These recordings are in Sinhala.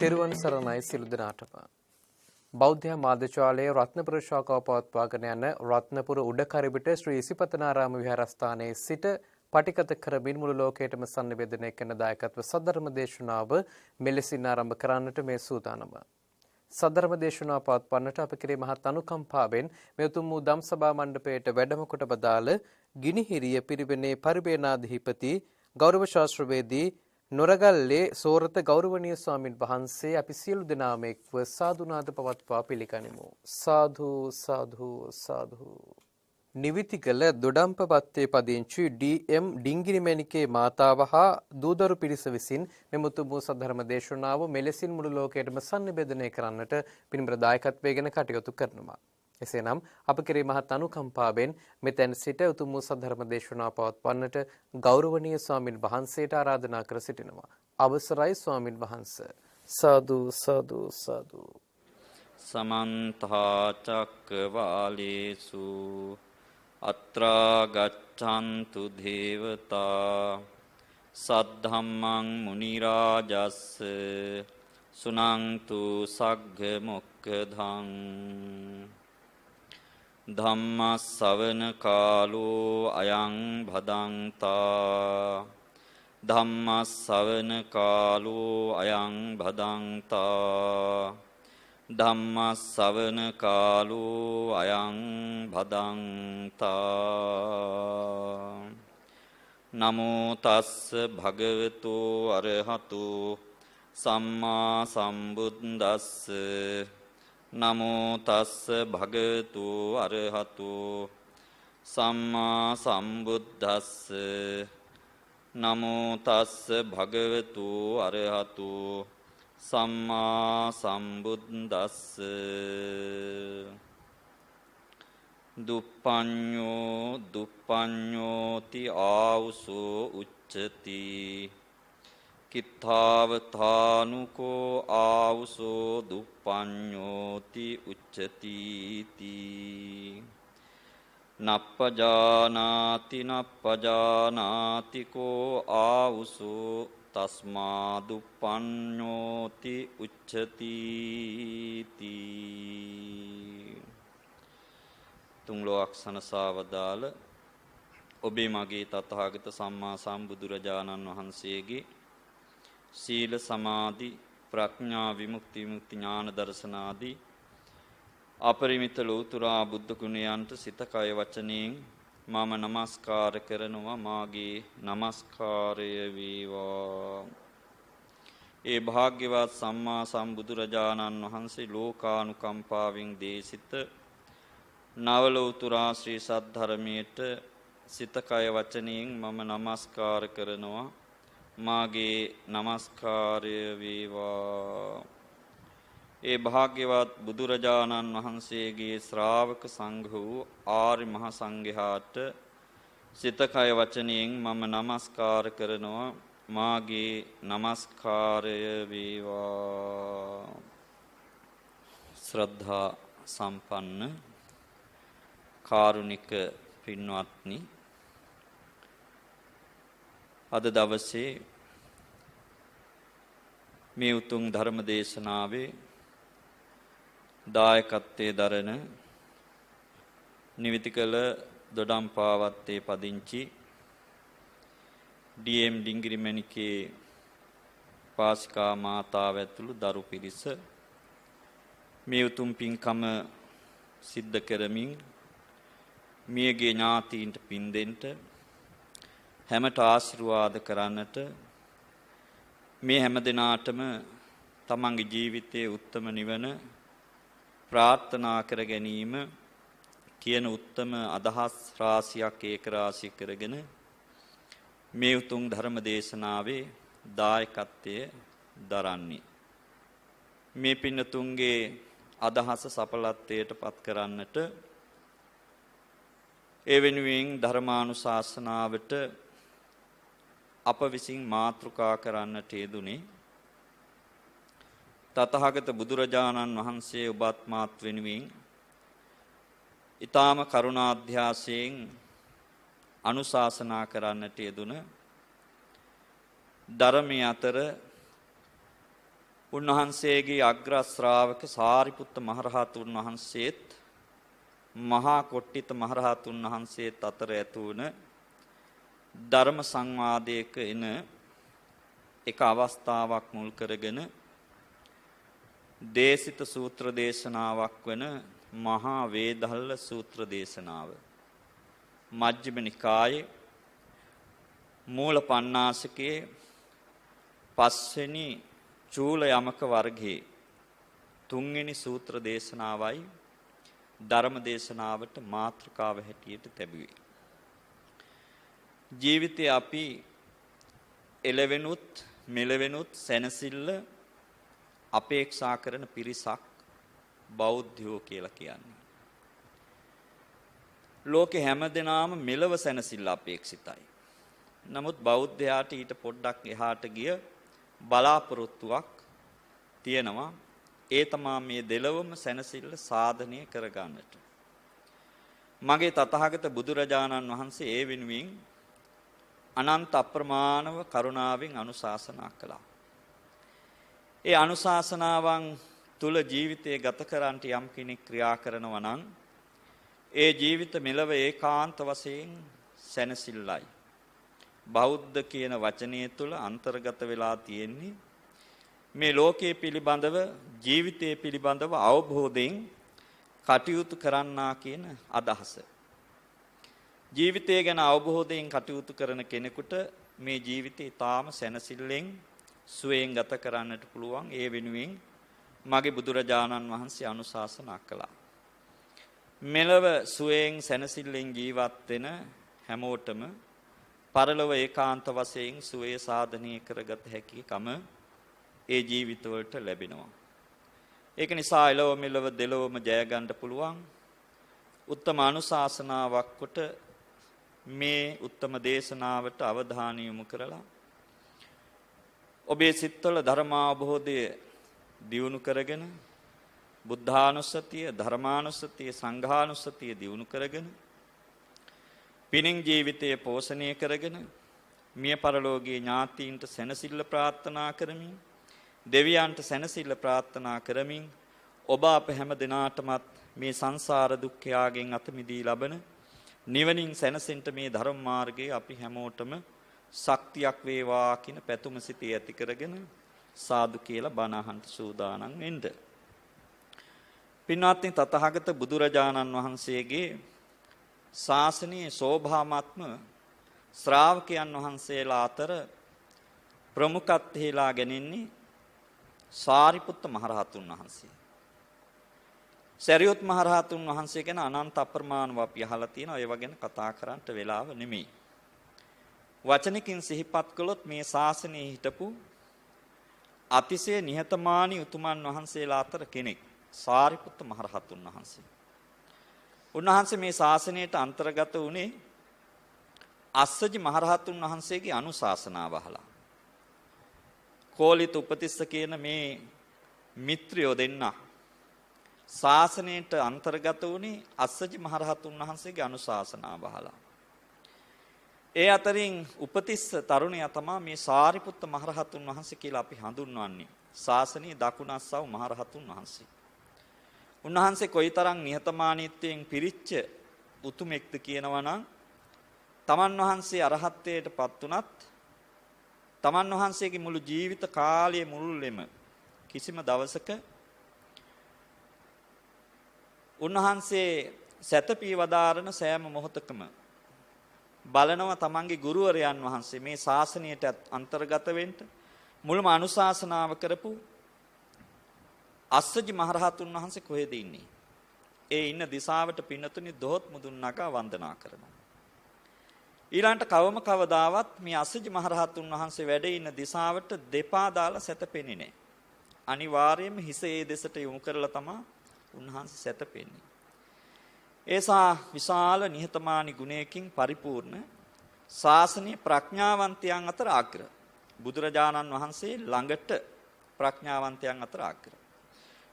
තෙරුවන් සරණයි සිළු දනාටම. බෞද්ධ මාධ්‍යාලයේ රත්නපුර ශාඛාව පවත්වාගෙන යන රත්නපුර උඩකරිබිට ශ්‍රී ඉසිපතනාරාම විහාරස්ථානයේ සිට පටිගත කරමින් මුළු ලෝකයටම sannivedanaya කරන දායකත්ව සද්ධර්ම දේශනාව මෙලෙසින් ආරම්භ කරන්නට මේ සූදානම. සද්ධර්ම දේශනාව පවත්වන්නට අප කෙරේ මහත් අනුකම්පාවෙන් මේ උතුම් වූ ධම්සභා මණ්ඩපයට වැඩම කොට බදාළ ගිනිහිරිය පිරිවෙනේ පරිබේනාධිපති ගෞරව ශාස්ත්‍රවේදී නොරගල්ලේ සෝරත ගෞරවනීය ස්වාමින් වහන්සේ අපි සියලු දෙනාම එක්ව සාදුනාද පවත්වා පිළිගනිමු. සාදු සාදු සාදු. නිවිතිකල දොඩම්පපත්තේ පදිංචි ඩී.එම්. ඩිංගිරිමැණිකේ මාතාව හා දූදරු පිරිස විසින් මෙම උතුම් වූ සද්ධර්ම දේශනාව මෙලෙසින් මුළු ලෝකයටම sannivedanaya කරන්නට පින්බර දායකත්වයෙන් කටයුතු කරනවා. එසේනම් අප කෙරේ මහත් අනුකම්පාවෙන් මෙතෙන් සිට උතුම් වූ සද්ධර්ම දේශනාව පවත්වන්නට ගෞරවනීය ස්වාමින් වහන්සේට ආරාධනා කර සිටිනවා. අවසරයි ස්වාමින් වහන්සේ. සාදු සාදු සාදු. සමන්ත චක්කවාලේසු අත්‍රා ගච්ඡන්තු දේවතා සද්ධම්මං මුනි රාජස්ස සුනන්තු සග්ග මොක්ඛදං ධම්ම ශ්‍රවණ කාලෝ අයං භදංතා ධම්ම ශ්‍රවණ කාලෝ අයං භදංතා ධම්ම ශ්‍රවණ කාලෝ අයං භදංතා නමෝ තස්ස භගවතු අරහතු සම්මා සම්බුද්දස්ස නමෝ තස්ස භගවතු අරහතු සම්මා සම්බුද්දස්ස නමෝ තස්ස භගවතු අරහතු සම්මා සම්බුද්දස්ස දුප්පඤ්ඤෝ දුප්පඤ්ඤෝති ආවුසෝ උච්චති කිත්තාවතානුකෝ ආවුසෝ දුප්පඤ්ඤෝති උච්චති තී නප්පජානාති නප්පජානාතිකෝ ආවුසෝ තස්මා දුප්පඤ්ඤෝති උච්චති තී. තුන් ලෝක සනසවදාල ඔබේ මගේ තථාගත සම්මා සම්බුදුරජාණන් වහන්සේගේ සීල සමාධි ප්‍රඥා විමුක්ති ඥාන දර්ශන ආදී අපරිමිත ලෝතුරා බුද්ධ ගුණයන්ට සිත කය වචනයෙන් මම නමස්කාර කරනවා. මාගේ නමස්කාරය වේවා. ඒ භාග්‍යවත් සම්මා සම්බුදුරජාණන් වහන්සේ ලෝකානුකම්පාවෙන් දේශිත නවලෝතුරා ශ්‍රී සද්ධර්මයට සිත කය වචනයෙන් මම නමස්කාර කරනවා. මාගේ නමස්කාරය වේවා. ඒ භාග්‍යවත් බුදුරජාණන් වහන්සේගේ ශ්‍රාවක සංඝ වූ ආර්ය මහ සංඝයාට සිත කය වචනයෙන් මම නමස්කාර කරනවා. මාගේ නමස්කාරය වේවා. ශ්‍රද්ධා සම්පන්න කාරුණික පින්වත්නි, අද දවසේ මේ උතුම් ධර්ම දේශනාවේ දායකත්වයේ දරන නිවිතිකල දොඩම්පාවත්තේ පදිංචි ඩී.එම්. ඩිංගිරිමැණිකේ පාසිකා මාතාව ඇතුළු දරු පිරිස මේ උතුම් පින්කම සිද්ධ කරමින් මියගේ ඥාතීන්ට පින් දෙන්න, හැමට ආශිර්වාද කරන්නට, මේ හැම දිනාටම තමන්ගේ ජීවිතයේ උත්තම නිවන ප්‍රාර්ථනා කර ගැනීම කියන උත්තම අදහස් රාශියක් ඒක රාශී කරගෙන මේ උතුම් ධර්ම දේශනාවේ දායකත්වය දරන්නේ. මේ පින්නතුන්ගේ අදහස සඵලත්වයට පත් කරන්නට ඒ වෙනුවෙන් ධර්මානුශාසනාවට අප විසින් මාතෘකා කරන්නට යෙදුනේ තථාගත බුදුරජාණන් වහන්සේ ඔබත් මාත් වෙනුවෙන් ඊ타ම කරුණාධ්‍යාසයෙන් අනුශාසනා කරන්නට යෙදුන ධර්මයේ අතර උන්වහන්සේගේ අග්‍ර ශ්‍රාවක සාරිපුත්ත මහරහතුන් වහන්සේත් මහා කොට්ටිත මහරහතුන් වහන්සේත් අතර ඇති වුණ ධර්ම සංවාදයක එන එක අවස්ථාවක් මුල් කරගෙන දේශිත සූත්‍ර දේශනාවක් වන මහා වේදහල්ල සූත්‍ර දේශනාව මජ්ක්‍ධිම නිකායේ මූල පණ්ණාසකයේ පස්වෙනි චූල යමක වර්ගයේ තුන්වෙනි සූත්‍ර දේශනාවයි ධර්ම දේශනාවට මාතෘකාව හැටියට ලැබුවේ. ජීවිතේ අපි එළවෙනුත් මෙලවෙනුත් සැනසෙල්ල අපේක්ෂා කරන පිරිසක් බෞද්ධයෝ කියලා කියන්නේ. ලෝකේ හැමදෙනාම මෙලව සැනසෙල්ල අපේක්ෂිතයි. නමුත් බෞද්ධයාට ඊට පොඩ්ඩක් එහාට ගිය බලාපොරොත්තුවක් තියෙනවා. ඒ තමා මේ දෙලොවම සැනසෙල්ල සාධනය කරගන්නට. මගේ තථාගත බුදුරජාණන් වහන්සේ ඒ වෙනුවෙන් අනන්ත අප්‍රමාණව කරුණාවෙන් අනුශාසනා කළා. ඒ අනුශාසනාවන් තුල ජීවිතය ගත කරන්නට යම් කෙනෙක් ක්‍රියා කරනවා නම් ඒ ජීවිත මෙලව ඒකාන්ත වශයෙන් සැනසෙල්ලයි. බෞද්ධ කියන වචනය තුල අන්තර්ගත වෙලා තියෙන්නේ මේ ලෝකයේ පිළිබඳව ජීවිතයේ පිළිබඳව අවබෝධයෙන් කටයුතු කරන්නා කියන අදහස. ජීවිතය ගැන අවබෝධයෙන් කටයුතු කරන කෙනෙකුට මේ ජීවිතය ඊටාම සැනසෙල්ලෙන් සුවයෙන් ගත කරන්නට පුළුවන්. ඒ වෙනුවෙන් මගේ බුදුරජාණන් වහන්සේ අනුශාසනා කළා. මෙලව සුවයෙන් සැනසෙල්ලෙන් ජීවත් වෙන හැමෝටම පරලොව ඒකාන්ත වශයෙන් සුවය සාධනය කරගත හැකිකම ඒ ජීවිතවලට ලැබෙනවා. ඒක නිසා එළව මෙලව දෙලොවම ජය ගන්න පුළුවන් උත්තම අනුශාසනාවක් කොට මේ උත්තම දේශනාවට අවධානය යොමු කරලා ඔබේ සිත්වල ධර්මාවබෝධය දියුණු කරගෙන බුද්ධානුස්සතිය, ධර්මානුස්සතිය, සංඝානුස්සතිය දියුණු කරගෙන පිනින් ජීවිතය පෝෂණය කරගෙන මිය පරලෝකීය ඥාතීන්ට සැනසෙල්ල ප්‍රාර්ථනා කරමින් දෙවියන්ට සැනසෙල්ල ප්‍රාර්ථනා කරමින් ඔබ අප හැම දිනාටමත් මේ සංසාර දුක්ඛයාගෙන් අත මිදී ලබන නිවනින් සැනසෙන්න මේ ධර්ම මාර්ගයේ අපි හැමෝටම ශක්තියක් වේවා කියන පැතුම සිතේ ඇති කරගෙන සාදු කියලා බණ අහන්න සූදානම් වෙන්න. පින්වත්නි, තථාගත බුදුරජාණන් වහන්සේගේ ශාසනයේ සෝභාමාත්ම ශ්‍රාවකයන් වහන්සේලා අතර ප්‍රමුඛත්වයලා ගැනෙන්නේ සාරිපුත්ත මහරහතුන් වහන්සේ. සරියුත් මහරහතුන් වහන්සේ ගැන අනන්ත අප්‍රමාණව අපි අහලා තියෙනවා. ඒව ගැන කතා කරන්නට වෙලාව නෙමෙයි. වචනකින් සිහිපත් කළොත් මේ ශාසනයේ හිටපු අතිශය නිහතමානී උතුමන් වහන්සේලා අතර කෙනෙක් සාරිපුත්ත මහරහතුන් වහන්සේ. උන්වහන්සේ මේ ශාසනයට අන්තර්ගත වුණේ අස්සජි මහරහතුන් වහන්සේගේ අනුශාසනාව අහලා. කෝලිත උපතිස්ස කියන මේ මිත්‍රයෝ දෙන්න ශාසනයට අන්තර්ගත වුණේ අස්සජි මහරහතුන් වහන්සේගේ අනුශාසනාව අහලා. ඒ අතරින් උපතිස්ස තරුණයා තමයි මේ සාරිපුත්ත මහරහතුන් වහන්සේ කියලා අපි හඳුන්වන්නේ. ශාසනයේ දකුණස්සව මහරහතුන් වහන්සේ. උන්වහන්සේ කොයිතරම් නිහතමානීත්වයෙන් පිරිච්ච උතුමෙක්ද කියනවා නම් තමන් වහන්සේ අරහත්ත්වයටපත් උනත් තමන් වහන්සේගේ මුළු ජීවිත කාලයේ මුළුල්ලෙම කිසිම දවසක උන්වහන්සේ සැතපී වදාරන සෑම මොහොතකම බලනවා තමන්ගේ ගුරුවරයන් වහන්සේ මේ ශාසනයට අන්තර්ගත වෙන්න මුල්ම අනුශාසනාව කරපු අස්සජි මහරහතුන් වහන්සේ කොහෙද ඉන්නේ? ඒ ඉන්න දිශාවට පින්නතුනි දොහොත් මුදුන් නගා වන්දනා කරනවා. ඊළඟට කවම කවදාවත් මේ අස්සජි මහරහතුන් වහන්සේ වැඩ ඉන්න දිශාවට දෙපා දාලා සැතපෙන්නේ නැහැ. අනිවාර්යයෙන්ම හිස ඒ දෙසට යොමු කරලා තමයි උන්වහන්සේ සැතපෙන්නේ. ඒසා විශාල නිහතමානී ගුණයකින් පරිපූර්ණ ශාසනීය ප්‍රඥාවන්තයන් අතර අග්‍ර. බුදුරජාණන් වහන්සේ ළඟට ප්‍රඥාවන්තයන් අතර අග්‍ර.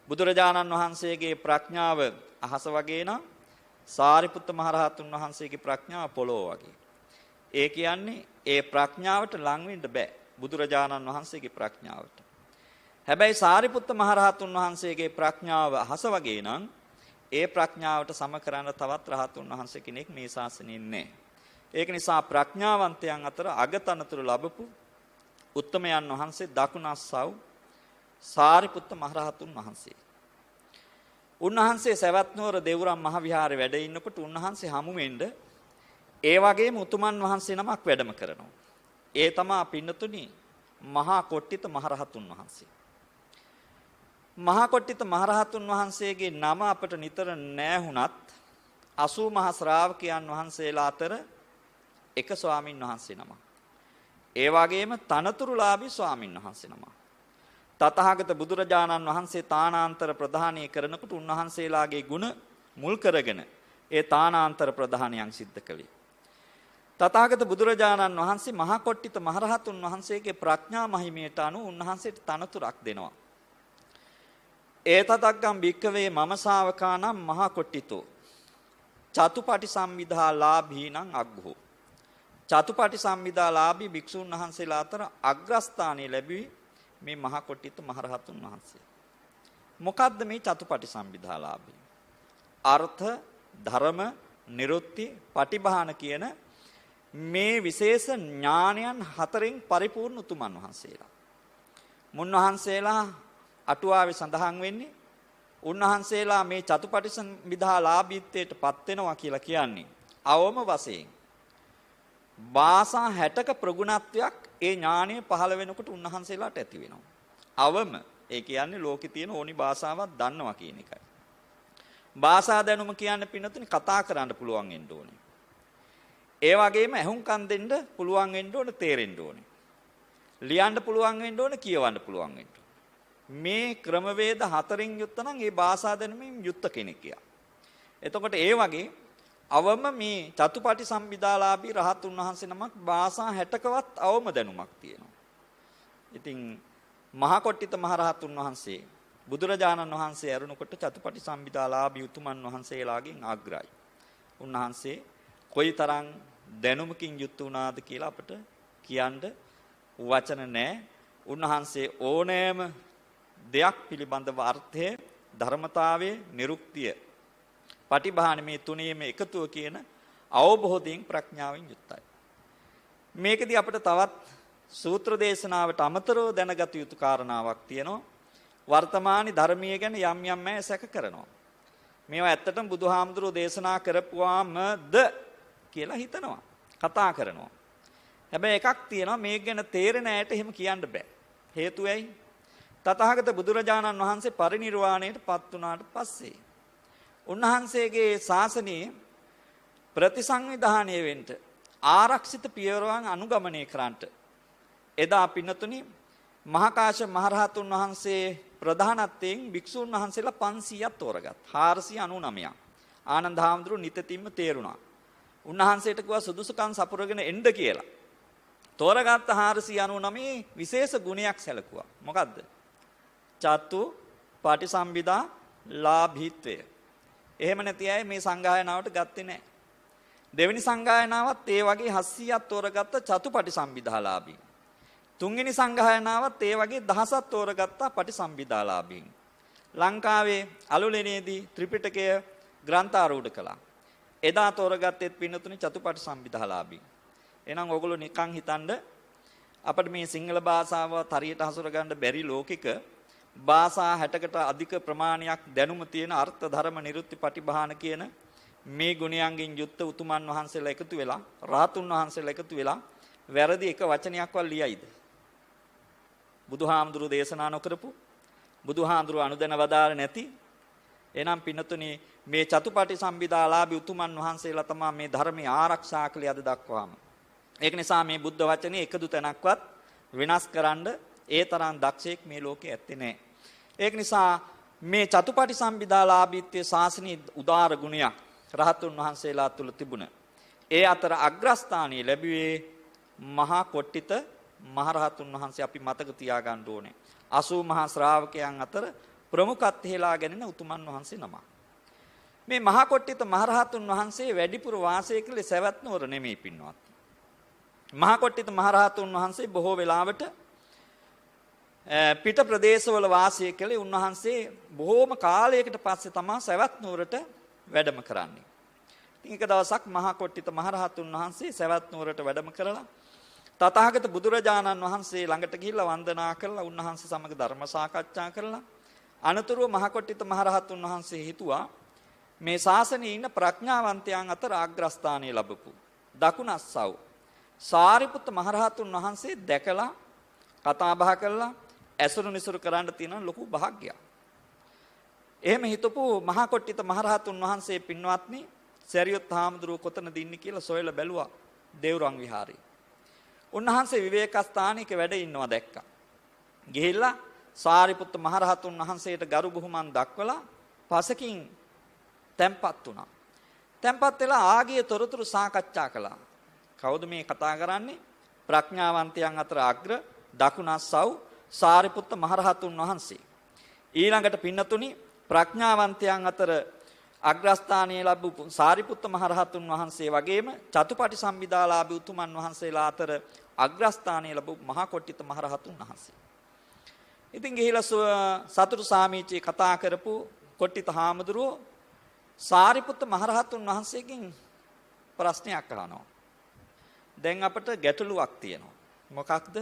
බුදුරජාණන් වහන්සේගේ ප්‍රඥාව අහස වගේ නම් සාරිපුත්ත මහරහතුන් වහන්සේගේ ප්‍රඥාව පොළොව වගේ. ඒ කියන්නේ ඒ ප්‍රඥාවට ලං වෙන්න බෑ බුදුරජාණන් වහන්සේගේ ප්‍රඥාවට. හැබැයි සාරිපුත්ත මහරහතුන් වහන්සේගේ ප්‍රඥාව අහස වගේ නම් ඒ ප්‍රඥාවට සම කරන්න තවත් රහතුන් වහන්සේ කෙනෙක් මේ ශාසනයේ නැහැ. ඒක නිසා ප්‍රඥාවන්තයන් අතර අගතනතුරු ලැබපු උත්තමයන් වහන්සේ දකුණස්සව් සාරිපුත්ත මහරහතුන් වහන්සේ. උන්වහන්සේ සවැත් නුවර දෙවුරම් මහ විහාරේ වැඩ ඉන්නකොට උන්වහන්සේ හමු වෙන්න ඒ වගේම උතුමන් වහන්සේ නමක් වැඩම කරනවා. ඒ තමා පින්නතුනි මහා කොට්ටිත මහරහතුන් වහන්සේ. මහා කොට්ටිත මහරහතුන් වහන්සේගේ නම අපට නිතර නැහුණත් 80 මහා ශ්‍රාවකයන් වහන්සේලා අතර එක ස්වාමින් වහන්සේ නමක්. ඒ වගේම තනතුරුලාභී ස්වාමින් වහන්සේ නමක්. තථාගත බුදුරජාණන් වහන්සේ තානාන්තර ප්‍රදානය කරනකොට උන්වහන්සේලාගේ ගුණ මුල් කරගෙන ඒ තානාන්තර ප්‍රදානයන් සිද්ධ කළේ. තථාගත බුදුරජාණන් වහන්සේ මහා කොට්ටිත මහරහතුන් වහන්සේගේ ප්‍රඥා මහිමයට අනුව උන්වහන්සේට තනතුරක් දෙනවා. ඒතතග්ගම් භික්කවේ මම ශාවකානම් මහා කොට්ටිතෝ චතුපටි සම්විදා ලාභීනං අග්ඝෝ. චතුපටි සම්විදා ලාභී භික්ෂුන් වහන්සේලා අතර අග්‍රස්ථානීය ලැබුවේ මේ මහා කොට්ටිත මහරහතුන් වහන්සේ. මොකද්ද මේ චතුපටි සම්විදා ලාභී? අර්ථ, ධර්ම, නිරුක්ති, පටිභාන කියන මේ විශේෂ ඥානයන් හතරෙන් පරිපූර්ණ උතුමන් වහන්සේලා. මුන්වහන්සේලා අටුවාවේ සඳහන් වෙන්නේ උන්වහන්සේලා මේ චතුපටි සම්විදා ලාභීත්වයට පත් වෙනවා කියලා කියන්නේ අවම වශයෙන් භාෂා 60ක ප්‍රගුණත්වයක් ඒ ඥානය පහළ වෙනකොට උන්වහන්සේලාට ඇති වෙනවා. අවම ඒ කියන්නේ ලෝකේ තියෙන ඕනි භාෂාවක් දන්නවා කියන එකයි. භාෂා දැනුම කියන්නේ පින්නතුනි කතා කරන්න පුළුවන් වෙන්න ඕනේ. ඒ වගේම ඇහුම්කන් දෙන්න පුළුවන් වෙන්න ඕනේ, තේරෙන්න ඕනේ. ලියන්න පුළුවන් වෙන්න ඕනේ, කියවන්න පුළුවන් වෙන්න. මේ ක්‍රමවේද හතරෙන් යුක්ත නම් ඒ භාෂා දැනුමින් යුක්ත කෙනෙක් කියා. එතකොට ඒ වගේ අවම මේ චතුපටි සම්විදාලාභී රහතුන් වහන්සේ නමක් භාෂා 60කවත් අවම දැනුමක් තියෙනවා. ඉතින් මහා කොට්ටිත මහරහතුන් වහන්සේ බුදුරජාණන් වහන්සේ ඇරුණකොට චතුපටි සම්විදාලාභී උතුමන් වහන්සේලාගෙන් අග්‍රයි. උන්වහන්සේ කොයිතරම් දැනුමකින් යුක්ත වුණාද කියලා අපිට කියන්න වචන නැහැ. උන්වහන්සේ ඕනෑම දෙයක් පිළිබඳව අර්ථය, ධර්මතාවයේ, නිරුක්තිය, පටිභාන මේ තුනේම එකතුව කියන අවබෝධයෙන් ප්‍රඥාවෙන් යුක්තයි. මේකදී අපිට තවත් සූත්‍ර දේශනාවට අමතරව දැනගත යුතු කාරණාවක් තියෙනවා. වර්තමාන ධර්මීය ගැන යම් යම් අය සැක කරනවා. මේවා ඇත්තටම බුදුහාමුදුරෝ දේශනා කරපුවාමද කියලා හිතනවා. කතා කරනවා. හැබැයි එකක් තියෙනවා මේක ගැන තේරෙන අයට එහෙම කියන්න බෑ. හේතුව ඇයි? තථාගත බුදුරජාණන් වහන්සේ පරිනිර්වාණයට පත් වුණාට පස්සේ උන්වහන්සේගේ ශාසනයේ ප්‍රතිසංවිධානය වෙන්න ආරක්ෂිත පියවරන් අනුගමනය කරන්නට එදා පින්නතුනි මහා කාශ්‍යප මහරහතුන් වහන්සේ ප්‍රධානත්වයෙන් භික්ෂුන් වහන්සේලා 500ක් තෝරගත් 499ක් ආනන්ද හාමුදුරුවෝ නිතින්ම තේරුණා. උන්වහන්සේට කිව්වා සුදුසුකම් සපුරගෙන එන්න කියලා. තෝරගත්ත 499 විශේෂ ගුණයක් සැලකුවා. මොකද්ද? චතු පටිසම්භිදා ලාභීත්වය. එහෙම නැති අය මේ සංගායනාවට ගත්තේ නැහැ. දෙවෙනි සංගායනාවත් ඒ වගේ 700ක් තෝරගත්ත චතු පටිසම්භිදාලාභී. තුන්වෙනි සංගායනාවත් ඒ වගේ 1000ක් තෝරගත්ත පටිසම්භිදාලාභී. ලංකාවේ අලුලෙනේදී ත්‍රිපිටකය ග්‍රන්ථාරූඪ කළා. එදා තෝරගත්තෙත් පින්නතුනි චතු පටිසම්භිදාලාභී. එහෙනම් ඔයගොල්ලෝ නිකන් හිතන්න අපිට මේ සිංහල භාෂාව හරියට හසුර ගන්න බැරි ලෝකික භාෂා 60කට අධික ප්‍රමාණයක් දැනුම තියෙන අර්ථ ධර්ම නිරුක්ති පටිභාන කියන මේ ගුණයන්ගෙන් යුක්ත උතුමන් වහන්සේලා එකතු වෙලා රාතුන් වහන්සේලා එකතු වෙලා වැරදි එක වචනයක්වත් ලියයිද? බුදුහාමුදුරු දේශනා නොකරපු බුදුහාමුදුරු අනුදැන වදාළ නැති එනම් පින්නතුනි මේ චතුපටි සම්භිදාලාභී උතුමන් වහන්සේලා තමයි මේ ධර්මයේ ආරක්ෂා කළේ අද දක්වාම. ඒක නිසා මේ බුද්ධ වචනේ එකදු තැනක්වත් විනාශ කරන්න ඒ තරම් දක්ෂයෙක් මේ ලෝකේ ඇත්තේ නැහැ. ඒක නිසා මේ චතුපටිසම්භිදාලාභීත්වයේ ශාසනීය උදාර ගුණයක් රහතුන් වහන්සේලා තුල තිබුණ. ඒ අතර අග්‍රස්ථානීය ලැබුවේ මහා කොට්ටිත මහරහතුන් වහන්සේ අපි මතක තියාගන්න ඕනේ. 80 මහා ශ්‍රාවකයන් අතර ප්‍රමුඛත්වයලා ගැනීම උතුමන් වහන්සේ නම. මේ මහා කොට්ටිත මහරහතුන් වහන්සේ වැඩිපුර වාසය කළේ සවැත් නුවර නෙමෙයි පින්වත්. මහා කොට්ටිත මහරහතුන් වහන්සේ බොහෝ වෙලාවට පිට ප්‍රදේශවල වාසය කළේ. උන්වහන්සේ බොහෝම කාලයකට පස්සේ තමයි සවැත් නුවරට වැඩම කරන්නේ. ඉතින් එක දවසක් මහා කොට්ටිත මහරහතුන් වහන්සේ සවැත් නුවරට වැඩම කරලා තථාගත බුදුරජාණන් වහන්සේ ළඟට ගිහිල්ලා වන්දනා කරලා උන්වහන්සේ සමග ධර්ම සාකච්ඡා කරලා අනතුරුව මහා කොට්ටිත මහරහතුන් වහන්සේ හිතුවා මේ ශාසනයේ ඉන්න ප්‍රඥාවන්තයන් අතර අග්‍රස්ථානීය ලැබපු දකුණස්සව් සාරිපුත්ත මහරහතුන් වහන්සේ දැකලා කතා බහ කළා ඇසුරු නිසුරු කරන්න තියෙන ලොකු භාග්‍යයක්. එහෙම හිතපු මහා කොට්ටිත මහරහතුන් වහන්සේ පින්වත්නි සරියුත් හාමුදුරුවෝ කොතනද ඉන්නේ කියලා සොයලා බැලුවා දේවරං විහාරේ. උන්වහන්සේ විවේක ස්ථානයක වැඩ ඉන්නවා දැක්කා. ගිහිල්ලා සාරිපුත්ත මහරහතුන් වහන්සේට ගරු බුහුමන් දක්වලා පසකින් තැම්පත් වුණා. තැම්පත් වෙලා ආගිය තොරතුරු සාකච්ඡා කළා. කවුද මේ කතා කරන්නේ? ප්‍රඥාවන්තයන් අතර අග්‍ර දකුණස්සව් සාරිපුත්ත මහරහතුන් වහන්සේ. ඊළඟට පින්නතුනි ප්‍රඥාවන්තයන් අතර අග්‍රස්ථානීය ලැබු සාරිපුත්ත මහරහතුන් වහන්සේ වගේම චතුපටිසම්භිදාලාභී උතුමන් වහන්සේලා අතර අග්‍රස්ථානීය ලැබු මහා කොට්ටිත මහරහතුන් වහන්සේ. ඉතින් ගිහිලා සතුටු සාමීචී කතා කරපු කොට්ටිත හාමුදුරුවෝ සාරිපුත්ත මහරහතුන් වහන්සේගෙන් ප්‍රශ්නයක් අහනවා. දැන් අපට ගැටලුවක් තියෙනවා. මොකක්ද?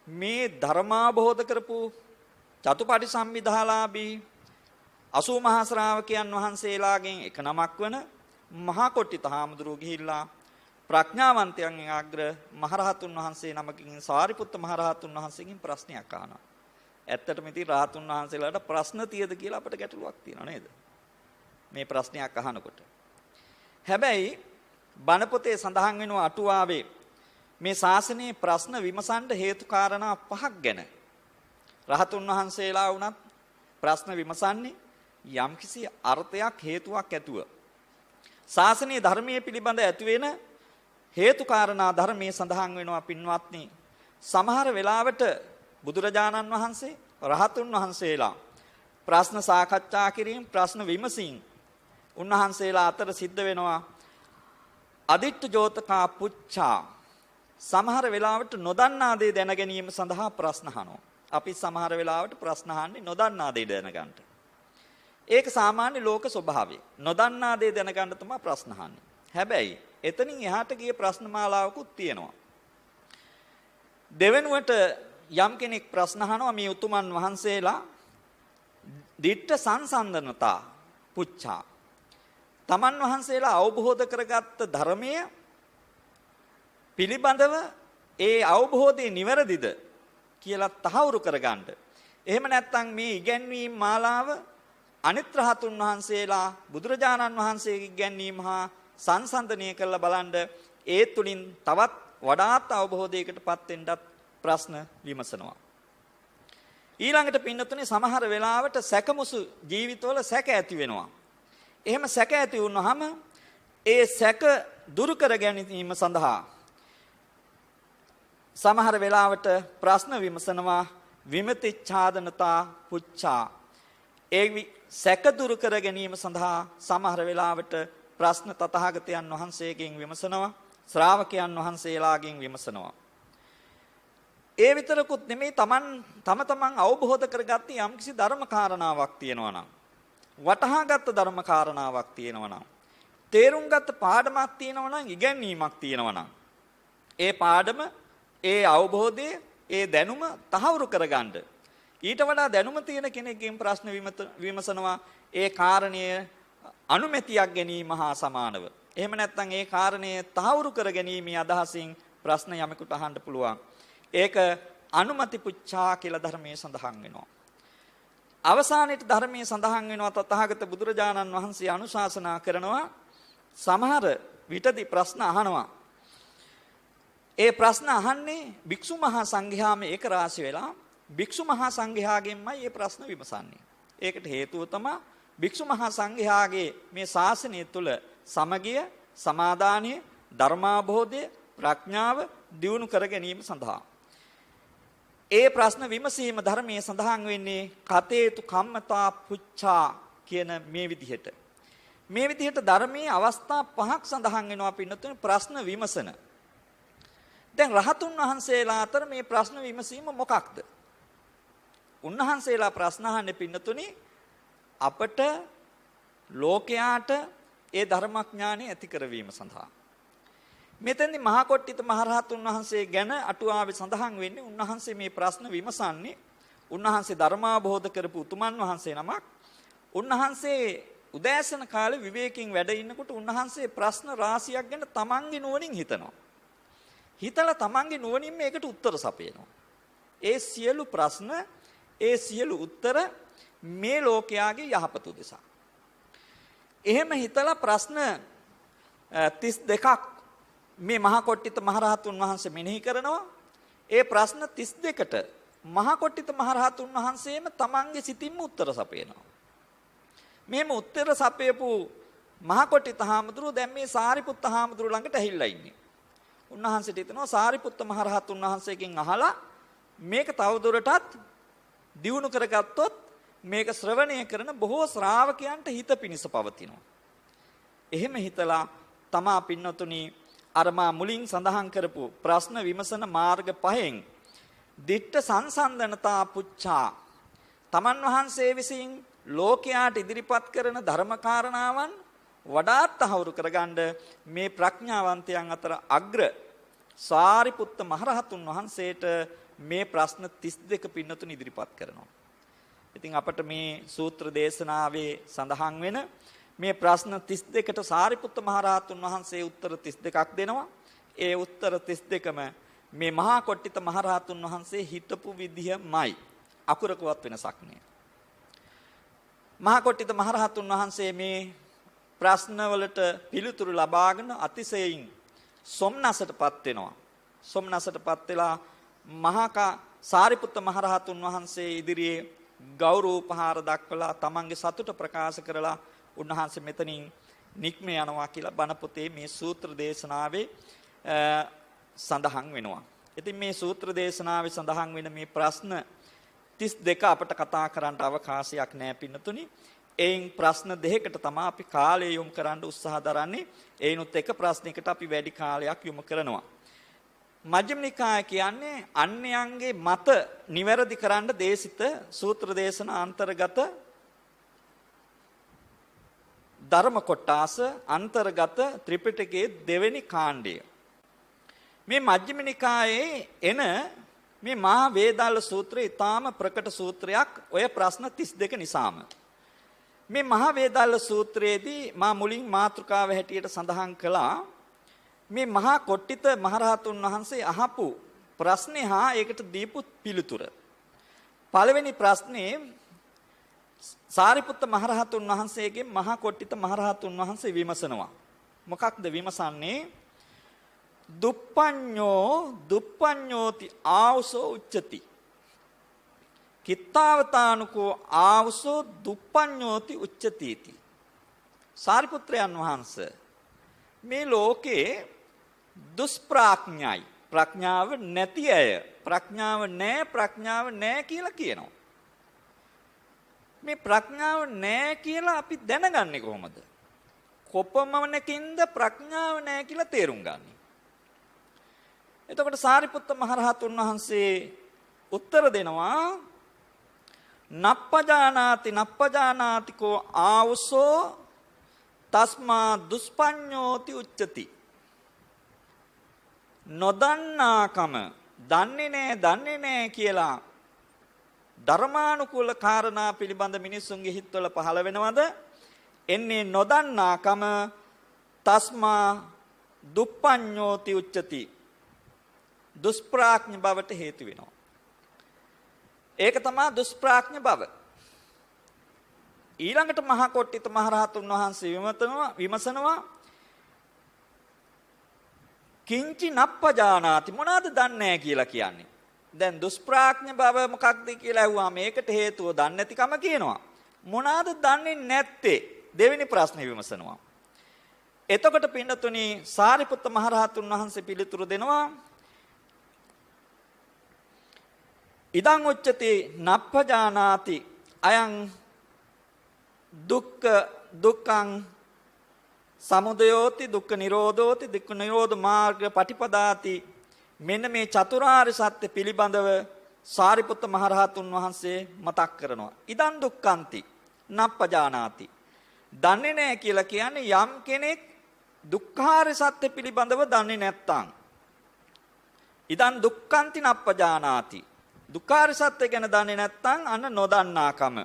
මේ ධර්මාභෝධ කරපු චතුපටිසම්භිදාලාභී 80 මහා ශ්‍රාවකයන් වහන්සේලාගෙන් එක නමක් වන මහා කොට්ටිත හාමුදුරුවෝ ගිහිල්ලා ප්‍රඥාවන්තයන් අග්‍ර මහරහතුන් වහන්සේ නමකින් සාරිපුත්ත මහරහතුන් වහන්සේගෙන් ප්‍රශ්නයක් අහනවා. ඇත්තටම ඉතින් රහතුන් වහන්සේලාට ප්‍රශ්න තියද කියලා අපිට ගැටලුවක් තියෙනවා නේද? මේ ප්‍රශ්නයක් අහනකොට. හැබැයි බණ පොතේ සඳහන් වෙනවා අටුවාවේ මේ ශාසනයේ ප්‍රශ්න විමසන්න හේතු කාරණා 5ක් ගැන. රහතුන් වහන්සේලා වුණත් ප්‍රශ්න විමසන්නේ යම්කිසි අර්ථයක් හේතුවක් ඇතුව. ශාසනීය ධර්මයේ පිළිබඳ ඇති වෙන හේතු කාරණා ධර්මයේ සඳහන් වෙනවා පින්වත්නි. සමහර වෙලාවට බුදුරජාණන් වහන්සේ රහතුන් වහන්සේලා ප්‍රශ්න සාකච්ඡා කිරීම ප්‍රශ්න විමසීම් උන්වහන්සේලා අතර සිද්ධ වෙනවා අදිට්ඨ ජෝතකා පුච්ඡා. සමහර වෙලාවට නොදන්නා දේ දැන ගැනීම සඳහා ප්‍රශ්න අහනවා. අපි සමහර වෙලාවට ප්‍රශ්න අහන්නේ නොදන්නා දේ දැනගන්න. ඒක සාමාන්‍ය ලෝක ස්වභාවය. නොදන්නා දේ දැනගන්න තමයි ප්‍රශ්න අහන්නේ. හැබැයි එතනින් එහාට ගිය ප්‍රශ්න මාලාවකුත් තියෙනවා. දෙවෙනුවට යම් කෙනෙක් ප්‍රශ්න අහනවා මේ උතුමන් වහන්සේලා දිට්ඨ සංසන්දනතා පුච්ඡා. තමන් වහන්සේලා අවබෝධ කරගත්ත ධර්මය පිළිබඳව ඒ අවබෝධය නිවැරදිද කියලා තහවුරු කරගන්න. එහෙම නැත්නම් මේ ඉගැන්වීම් මාලාව අනිත් රහතුන් වහන්සේලා බුදුරජාණන් වහන්සේගේ ඉගැන්වීම හා සංසන්දනය කරලා බලන්න ඒ තුලින් තවත් වඩාත් අවබෝධයකටපත් වෙන්නත් ප්‍රශ්න විමසනවා. ඊළඟට පින්නතුනේ සමහර වෙලාවට සැකමුසු ජීවිතවල සැක ඇති වෙනවා. එහෙම සැක ඇති වුනහම ඒ සැක දුරු කර ගැනීම සඳහා සමහර වෙලාවට ප්‍රශ්න විමසනවා විමතිච්ඡාදනතා පුච්ඡා. ඒ සැක දුරු කර ගැනීම සඳහා සමහර වෙලාවට ප්‍රශ්න තථාගතයන් වහන්සේගෙන් විමසනවා ශ්‍රාවකයන් වහන්සේලාගෙන් විමසනවා. ඒ විතරකුත් නෙමෙයි තමන් අවබෝධ කරගත්ත යම්කිසි ධර්ම කාරණාවක් තියෙනවා නම් වටහාගත් ධර්ම කාරණාවක් තියෙනවා නම් තේරුම් ගත්ත පාඩමක් තියෙනවා නම් ඉගැන්වීමක් තියෙනවා නම් ඒ පාඩම ඒ අවබෝධය ඒ දැනුම තහවුරු කරගන්න ඊට වඩා දැනුම තියෙන කෙනෙක්ගෙන් ප්‍රශ්න විමසනවා ඒ කාරණය අනුමැතියක් ගැනීම හා සමානව. එහෙම නැත්නම් ඒ කාරණය තහවුරු කර ගැනීමේ අදහසින් ප්‍රශ්න යමෙකුට අහන්න පුළුවන්. ඒක අනුමති පුච්ඡා කියලා ධර්මයේ සඳහන් වෙනවා. අවසානයේට ධර්මයේ සඳහන් වෙනවා තථාගත බුදුරජාණන් වහන්සේ අනුශාසනා කරනවා සමහර විටදී ප්‍රශ්න අහනවා. ඒ ප්‍රශ්න අහන්නේ භික්ෂු මහා සංඝයාම ඒක රාශි වෙලා භික්ෂු මහා සංඝයාගෙන්මයි මේ ප්‍රශ්න විමසන්නේ. ඒකට හේතුව තමයි භික්ෂු මහා සංඝයාගේ මේ ශාසනය තුල සමගිය, සමාදානය, ධර්මාභෝධය, ප්‍රඥාව දියුණු කර ගැනීම සඳහා. ඒ ප්‍රශ්න විමසීම ධර්මයේ සඳහන් වෙන්නේ කතේතු කම්මතා පුච්ඡා කියන මේ විදිහට. මේ විදිහට ධර්මයේ අවස්ථා පහක් සඳහන් වෙනවා පින්නතුනේ ප්‍රශ්න විමසන. දැන් රහතුන් වහන්සේලා අතර මේ ප්‍රශ්න විමසීම මොකක්ද? උන්වහන්සේලා ප්‍රශ්න අහන්නේ පින්නතුනේ අපට ලෝකයාට ඒ ධර්මඥානෙ ඇති කරවීම සඳහා. මෙතෙන්දි මහා කොට්ටිත මහරහතුන් වහන්සේ ගැන අටුවාවේ සඳහන් වෙන්නේ උන්වහන්සේ මේ ප්‍රශ්න විමසන්නේ උන්වහන්සේ ධර්මාභෝධ කරපු උතුමන් වහන්සේ නමක්. උන්වහන්සේ උදෑසන කාලේ විවේකයෙන් වැඩ ඉන්නකොට උන්වහන්සේ ප්‍රශ්න රාශියක් ගැන තමන්ගේ නුවණින් හිතනවා. හිතලා තමන්ගේ නුවණින් මේකට උත්තර සපයනවා. ඒ සියලු ප්‍රශ්න, ඒ සියලු උත්තර මේ ලෝකයාගේ යහපත උදෙසා. එහෙම හිතලා ප්‍රශ්න 32ක් මේ මහා කොට්ටිත මහරහතුන් වහන්සේ මෙනෙහි කරනවා. ඒ ප්‍රශ්න 32ට මහා කොට්ටිත මහරහතුන් වහන්සේම තමන්ගේ සිතින්ම උත්තර සපයනවා. මේම උත්තර සපයපු මහා කොට්ටිත හාමුදුරුවෝ දැන් මේ සාරිපුත්ත හාමුදුරුවෝ ළඟට ඇහිල්ලා ඉන්නේ. උන්වහන්සේට හිතනවා සාරිපුත්ත මහරහතුන් වහන්සේගෙන් අහලා මේක තවදුරටත් දියුණු කරගත්තොත් මේක ශ්‍රවණය කරන බොහෝ ශ්‍රාවකයන්ට හිත පිණිස පවතිනවා. එහෙම හිතලා තමා පින්නතුණි අර මා මුලින් සඳහන් කරපු ප්‍රශ්න විමසන මාර්ග පහෙන් දිට්ඨ සංසන්දනතා පුච්ඡා තමන් වහන්සේ විසින් ලෝකයාට ඉදිරිපත් කරන ධර්ම කාරණාවන් වඩාත් තහවුරු කරගන්න මේ ප්‍රඥාවන්තයන් අතර අග්‍ර සාරිපුත්ත මහරහතුන් වහන්සේට මේ ප්‍රශ්න 32 පින්නතුන් ඉදිරිපත් කරනවා. ඉතින් අපට මේ සූත්‍ර දේශනාවේ සඳහන් වෙන මේ ප්‍රශ්න 32ට සාරිපුත්ත මහරහතුන් වහන්සේ උත්තර 32ක් දෙනවා. ඒ උත්තර 32ම මේ මහා කොට්ටිත මහරහතුන් වහන්සේ හිතපු විදිහමයි. අකුරකවත් වෙනසක් නෑ. මහා කොට්ටිත මහරහතුන් වහන්සේ මේ ප්‍රශ්නවලට පිළිතුරු ලබාගෙන අතිශයින් සොම්නසටපත් වෙනවා. සොම්නසටපත් වෙලා මහා සාරිපුත්ත මහරහතුන් වහන්සේ ඉදිරියේ ගෞරව උපහාර දක්වලා තමන්ගේ සතුට ප්‍රකාශ කරලා උන්වහන්සේ මෙතනින් නික්ම යනවා කියලා බණ පොතේ මේ සූත්‍ර දේශනාවේ සඳහන් වෙනවා. ඉතින් මේ සූත්‍ර දේශනාවේ සඳහන් වෙන මේ ප්‍රශ්න 32 අපට කතා කරන්න අවකාශයක් නැහැ පින්නතුනි. එයින් ප්‍රශ්න දෙකකට තමයි අපි කාලය යොමු කරන්න උත්සාහ දරන්නේ. එයිනුත් එක ප්‍රශ්නයකට අපි වැඩි කාලයක් යොමු කරනවා. මජ්ක්‍ධිම නිකාය කියන්නේ අන්‍යයන්ගේ මත නිවැරදි කරන්න දේශිත සූත්‍ර දේශනා අන්තර්ගත ධර්ම කොටාස අන්තර්ගත ත්‍රිපිටකයේ දෙවෙනි කාණ්ඩය. මේ මජ්ක්‍ධිම නිකායේ එන මේ මහා වේදාල සූත්‍රය ඊටාම ප්‍රකට සූත්‍රයක් ඔය ප්‍රශ්න 32 නිසාම. මේ මහා වේදාල සූත්‍රයේදී මා මුලින් මාතෘකාව හැටියට සඳහන් කළා මේ මහා කොට්ටිත මහරහතුන් වහන්සේ අහපු ප්‍රශ්නේ හා ඒකට දීපු පිළිතුර. පළවෙනි ප්‍රශ්නේ සාරිපුත්ත මහරහතුන් වහන්සේගෙන් මහා කොට්ටිත මහරහතුන් වහන්සේ විමසනවා. මොකක්ද විමසන්නේ? දුප්පඤ්ඤෝති ආවසෝ උච්චති. කිත්තාවතානුකෝ ආවසෝ දුප්පඤ්ඤෝති උච්චතිති. සාරිපුත්‍රයන් වහන්සේ මේ ලෝකේ දුෂ්ප්‍රඥයි ප්‍රඥාව නැති අය ප්‍රඥාව නැහැ කියලා කියනවා. මේ ප්‍රඥාව නැහැ කියලා අපි දැනගන්නේ කොහොමද? කොපමණකින්ද ප්‍රඥාව නැහැ කියලා තේරුම් ගන්න. එතකොට සාරිපුත්ත මහරහතුන් වහන්සේ උත්තර දෙනවා නප්පජානාතිකෝ ආවසෝ තස්මා දුෂ්පඤ්ඤෝති උච්චති. නොදන්නාකම දන්නේ නැහැ කියලා ධර්මානුකූල කාරණා පිළිබඳ මිනිසුන්ගේ හිතවල පහළ වෙනවද? එන්නේ නොදන්නාකම තස්මා දුප්පඤ්ඤෝති උච්චති. දුෂ්ප්‍රඥ බවට හේතු වෙනවා. ඒක තමයි දුෂ්ප්‍රඥ බව. ඊළඟට මහා කොට්ටිත මහරහතුන් වහන්සේ විමසනවා කිංචි නප්පජානාති මොනවාද දන්නේ නැහැ කියලා කියන්නේ. දැන් දුෂ්ප්‍රඥ බව මොකක්ද කියලා ඇහුවා මේකට හේතුව දන්නේ නැතිකම කියනවා. මොනවාද දන්නේ නැත්තේ? දෙවෙනි ප්‍රශ්නේ විමසනවා. එතකොට පින්නතුනි සාරිපුත්ත මහරහතුන් වහන්සේ පිළිතුරු දෙනවා. ඉදං උච්චති නප්පජානාති අයං දුක්ඛං සමුදයෝති දුක්ඛ නිරෝධෝති දුක්ඛ නිරෝධ මාර්ග පටිපදාති මෙන්න මේ චතුරාර්ය සත්‍ය පිළිබඳව සාරිපුත්ත මහරහතුන් වහන්සේ මතක් කරනවා. ඉදං දුක්ඛන්ති නප්පජානාති දන්නේ නැහැ කියලා කියන්නේ යම් කෙනෙක් දුක්ඛාර්ය සත්‍ය පිළිබඳව දන්නේ නැත්නම් ඉදං දුක්ඛන්ති නප්පජානාති දුක්ඛාර්ය සත්‍ය ගැන දන්නේ නැත්නම් අන්න නොදන්නාකම.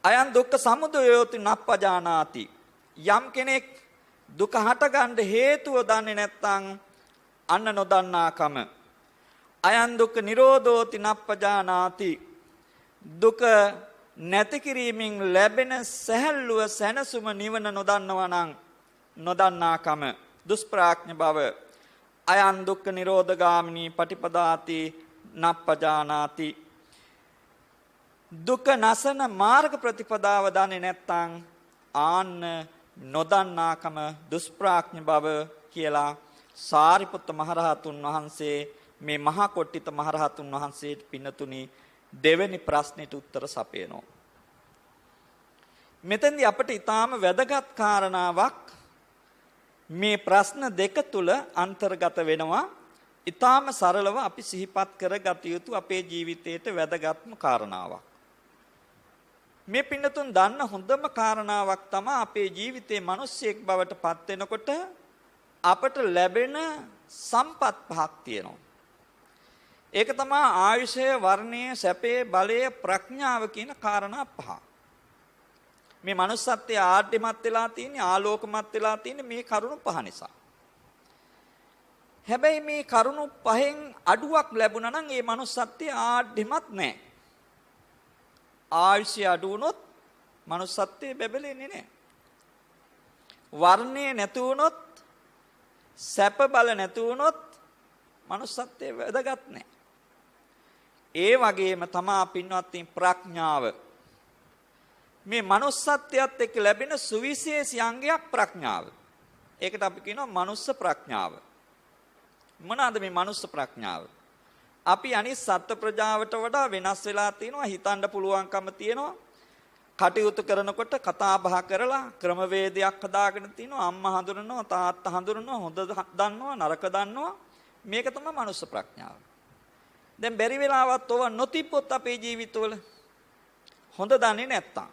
අයං දුක්ඛ සමුදයෝති නප්පජානාති යම් කෙනෙක් දුක හටගන්න හේතුව දන්නේ නැත්නම් අන්න නොදන්නාකම. අයං දුක්ඛ නිරෝධෝති නප්පජානාති දුක නැති කිරීමෙන් ලැබෙන සැහැල්ලුව සැනසුම නිවන නොදන්නවා නම් නොදන්නාකම දුෂ්ප්‍රඥ බව. අයං දුක්ඛ නිරෝධගාමිනී පටිපදාති නප්පජානාති දුක නැසන මාර්ග ප්‍රතිපදාව දන්නේ නැත්නම් ආන්න නොදන්නාකම දුෂ්ප්‍රඥ බව කියලා සාරිපුත්ත මහරහතුන් වහන්සේ මේ මහා කොට්ටිත මහරහතුන් වහන්සේට පින්නතුනි දෙවෙනි ප්‍රශ්නෙට උත්තර සපයනවා. මෙතෙන්දී අපිට ඊටාම වැදගත් කාරණාවක් මේ ප්‍රශ්න දෙක තුල අන්තර්ගත වෙනවා. ඊටාම සරලව අපි සිහිපත් කරගත යුතු අපේ ජීවිතයට වැදගත්ම කාරණාවක්. මේ පින්නතුන් දන්න හොඳම කාරණාවක් තමයි අපේ ජීවිතේ මිනිස්සෙක් බවට පත් වෙනකොට අපට ලැබෙන සම්පත් පහක් තියෙනවා. ඒක තමයි ආයුෂය, වර්ණය, සැපේ, බලය, ප්‍රඥාව කියන කාරණා පහ. මේ manussත්වය ආඩ්‍යමත් වෙලා තියෙන්නේ, ආලෝකමත් වෙලා තියෙන්නේ මේ කරුණු පහ නිසා. හැබැයි මේ කරුණු පහෙන් අඩුවක් ලැබුණා නම් ඒ manussත්වය ආඩ්‍යමත් නැහැ. ආයුෂය අඩු වුණොත් manussත්වය බැබලෙන්නේ නැහැ. වර්ණය නැති වුණොත්, සැප බල නැති වුණොත් manussත්වය වැදගත් නැහැ. ඒ වගේම තමා පින්වත්නි ප්‍රඥාව මේ manussත්වයත් එක්ක ලැබෙන සුවිශේෂී අංගයක් ප්‍රඥාව. ඒකට අපි කියනවා මනුස්ස ප්‍රඥාව. මොනවාද මේ මනුස්ස ප්‍රඥාව? අපි අනිත් සත්ත්ව ප්‍රජාවට වඩා වෙනස් වෙලා තිනවා, හිතන්න පුළුවන්කම තියෙනවා. කටයුතු කරනකොට කතා බහ කරලා ක්‍රමවේදයක් හදාගෙන තිනවා. අම්මා හඳුනනවා, තාත්තා හඳුනනවා, හොඳ දන්නවා, නරක දන්නවා. මේක තමයි මනුස්ස ප්‍රඥාව. දැන් බැරි වෙලාවත් ඔව නොතිබ්බොත් අපේ ජීවිතවල හොඳ දන්නේ නැත්තම්,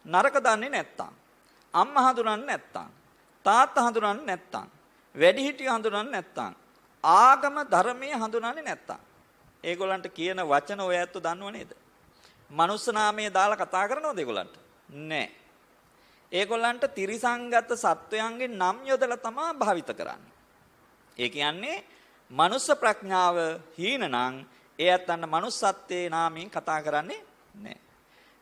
නරක දන්නේ නැත්තම්, අම්මා හඳුනන්නේ නැත්තම්, තාත්තා හඳුනන්නේ නැත්තම්, වැඩිහිටියෝ හඳුනන්නේ නැත්තම්, ආගම ධර්මයේ හඳුනන්නේ නැත්තම්, ඒගොල්ලන්ට කියන වචන ඔය ඇත්ත දන්නව නේද? මනුස්ස නාමයේ දාලා කතා කරනවද ඒගොල්ලන්ට? නෑ. ඒගොල්ලන්ට තිරිසංගත සත්වයන්ගේ නම් යොදලා තමයි භාවිත කරන්නේ. ඒ කියන්නේ මනුස්ස ප්‍රඥාව හීන නම් ඒ ඇත්තන්ට මනුස්සත්වයේ නාමයෙන් කතා කරන්නේ නෑ.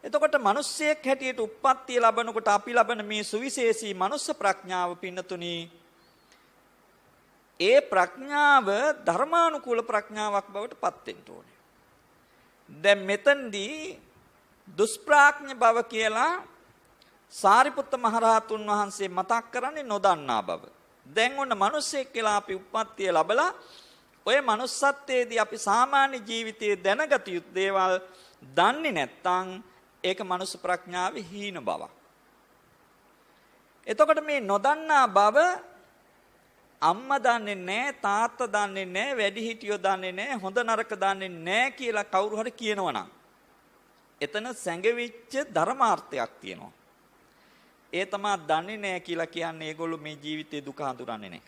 එතකොට මිනිස්සෙක් හැටියට උප්පත්තිය ලැබනකොට අපි ලබන මේ සුවිශේෂී මනුස්ස ප්‍රඥාව පින්නතුණි ඒ ප්‍රඥාව ධර්මානුකූල ප්‍රඥාවක් බවට පත් වෙන්න ඕනේ. දැන් මෙතෙන්දී දුෂ්ප්‍රඥ බව කියලා සාරිපුත්ත මහරහතුන් වහන්සේ මතක් කරන්නේ නොදන්නා බව. දැන් ඔන්න මිනිස්සෙක් කියලා අපි උප්පත්තිය ලැබලා ඔය manussත්වයේදී අපි සාමාන්‍ය ජීවිතයේ දැනගත යුතු දේවල් දන්නේ නැත්නම් ඒක මනුස්ස ප්‍රඥාවේ හීන බවක්. එතකොට මේ නොදන්නා බව අම්මා දන්නේ නැහැ, තාත්තා දන්නේ නැහැ, වැඩිහිටියෝ දන්නේ නැහැ, හොඳ නරක දන්නේ නැහැ කියලා කවුරු හරි කියනවනම් එතන සැඟවිච්ච ධර්මාර්ථයක් තියෙනවා. ඒ තමයි දන්නේ නැහැ කියලා කියන්නේ ඒගොල්ලෝ මේ ජීවිතේ දුක හඳුනන්නේ නැහැ.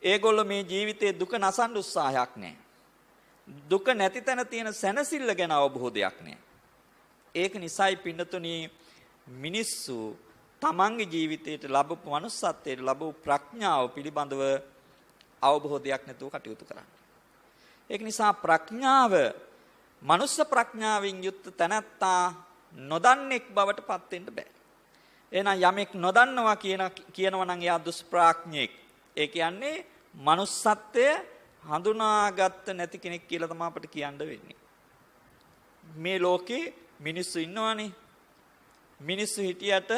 ඒගොල්ලෝ මේ ජීවිතේ දුක නසන්න උත්සාහයක් නැහැ. දුක නැති තැන තියෙන සැනසෙල්ල ගැන අවබෝධයක් නැහැ. ඒක නිසායි පින්නතුණි මිනිස්සු තමන්ගේ ජීවිතයට ලැබපු manussත්වයට ලැබපු ප්‍රඥාව පිළිබඳව අවබෝධයක් නැතුව කටයුතු කරන්නේ. ඒක නිසා ප්‍රඥාව මනුස්ස ප්‍රඥාවෙන් යුක්ත තැනැත්තා නොදන්නෙක් බවට පත් වෙන්න බෑ. එහෙනම් යමෙක් නොදන්නවා කියනවා නම් එයා දුෂ්ප්‍රඥෙක්. ඒ කියන්නේ manussත්වය හඳුනාගත්ත නැති කෙනෙක් කියලා තමයි අපිට කියන්න වෙන්නේ. මේ ලෝකේ මිනිස්සු ඉන්නවනේ. මිනිස්සු හිටියට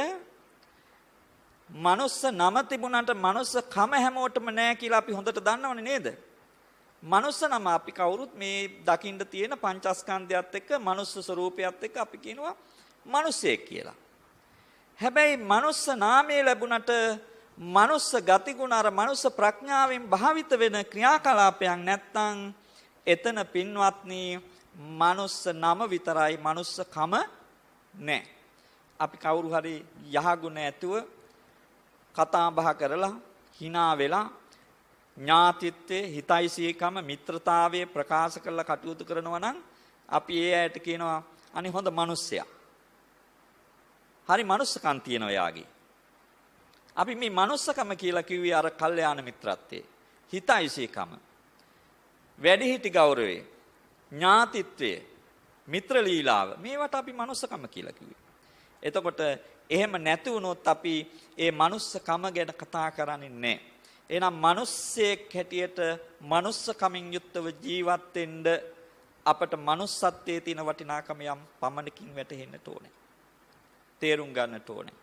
මනුස්ස නම තිබුණාට මනුස්ස කම හැමෝටම නැහැ කියලා අපි හොඳට දන්නවනේ නේද? මනුස්ස නම අපි කවුරුත් මේ දකින්න තියෙන පංචස්කන්ධයත් එක්ක මනුස්ස ස්වરૂපයත් එක්ක අපි කියනවා මිනිසෙක් කියලා. හැබැයි මනුස්ස නාමය ලැබුණට මනුස්ස ගතිගුණ අර මනුස්ස ප්‍රඥාවෙන් භාවිත වෙන ක්‍රියාකලාපයක් නැත්තම් එතන පින්වත්නි මනුස්ස නම විතරයි මනුස්ස කම නැහැ. අපි කවුරු හරි යහගුණ ඇතුව කතා බහ කරලා hina වෙලා ඥාතිත්වයේ හිතයිසීකම මිත්‍රතාවයේ ප්‍රකාශ කරලා කටයුතු කරනවා නම් අපි ඒ ඇයට කියනවා අනේ හොඳ මිනිස්සයා. හරි මනුස්සකම් තියෙනවා යාගේ. අපි මේ මනුස්සකම කියලා කිව්වේ අර කල්යාණ මිත්‍රත්වයේ. හිතයිසීකම. වැඩිහිටි ගෞරවය. ඥාතිත්වය. මිත්‍ර ලීලාව. මේවට අපි මනුස්සකම කියලා කිව්වේ. එතකොට එහෙම නැති වුණොත් අපි ඒ මනුස්සකම ගැන කතා කරන්නේ නැහැ. එහෙනම් මිනිස්සෙක් හැටියට මනුස්සකමින් යුක්තව ජීවත් වෙන්න අපට manussත්වයේ තියෙන වටිනාකම යම් පමණකින් වැටහෙන්නට ඕනේ. තේරුම් ගන්නට ඕනේ.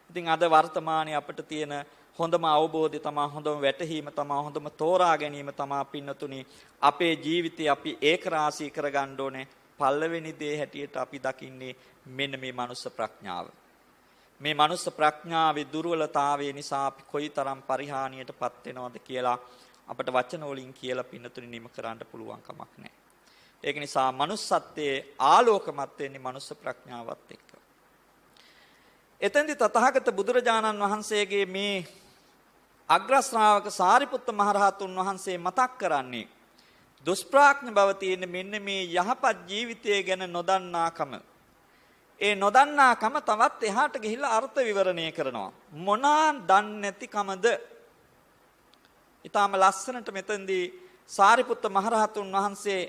ඉතින් අද වර්තමානයේ අපිට තියෙන හොඳම අවබෝධය තමයි හොඳම වැටහීම තමයි හොඳම තෝරා ගැනීම තමයි පින්නතුනි අපේ ජීවිතේ අපි ඒක රාශී කරගන්න ඕනේ. පළවෙනි දේ හැටියට අපි දකින්නේ මෙන්න මේ මනුස්ස ප්‍රඥාව. මේ මනුස්ස ප්‍රඥාවේ දුර්වලතාවය නිසා අපි කොයිතරම් පරිහානියටපත් වෙනවද කියලා අපිට වචන වලින් කියලා පින්නතුනි නිම කරන්න පුළුවන් කමක් නැහැ. ඒක නිසා manussත්වයේ ආලෝකමත් වෙන්නේ මනුස්ස ප්‍රඥාවත් එක්ක. එතෙන්දී තථාගත බුදුරජාණන් වහන්සේගේ මේ අග්‍ර ශ්‍රාවක සාරිපුත්ත මහරහතුන් වහන්සේ මතක් කරන්නේ දුෂ්ප්‍රඥ බව තියෙන මෙන්න මේ යහපත් ජීවිතය ගැන නොදන්නාකම. ඒ නොදන්නාකම තවත් එහාට ගිහිල්ලා අර්ථ විවරණය කරනවා. මොනා දන්නේ නැතිකමද? ඊටාම ලස්සනට මෙතෙන්දී සාරිපුත්ත මහරහතුන් වහන්සේ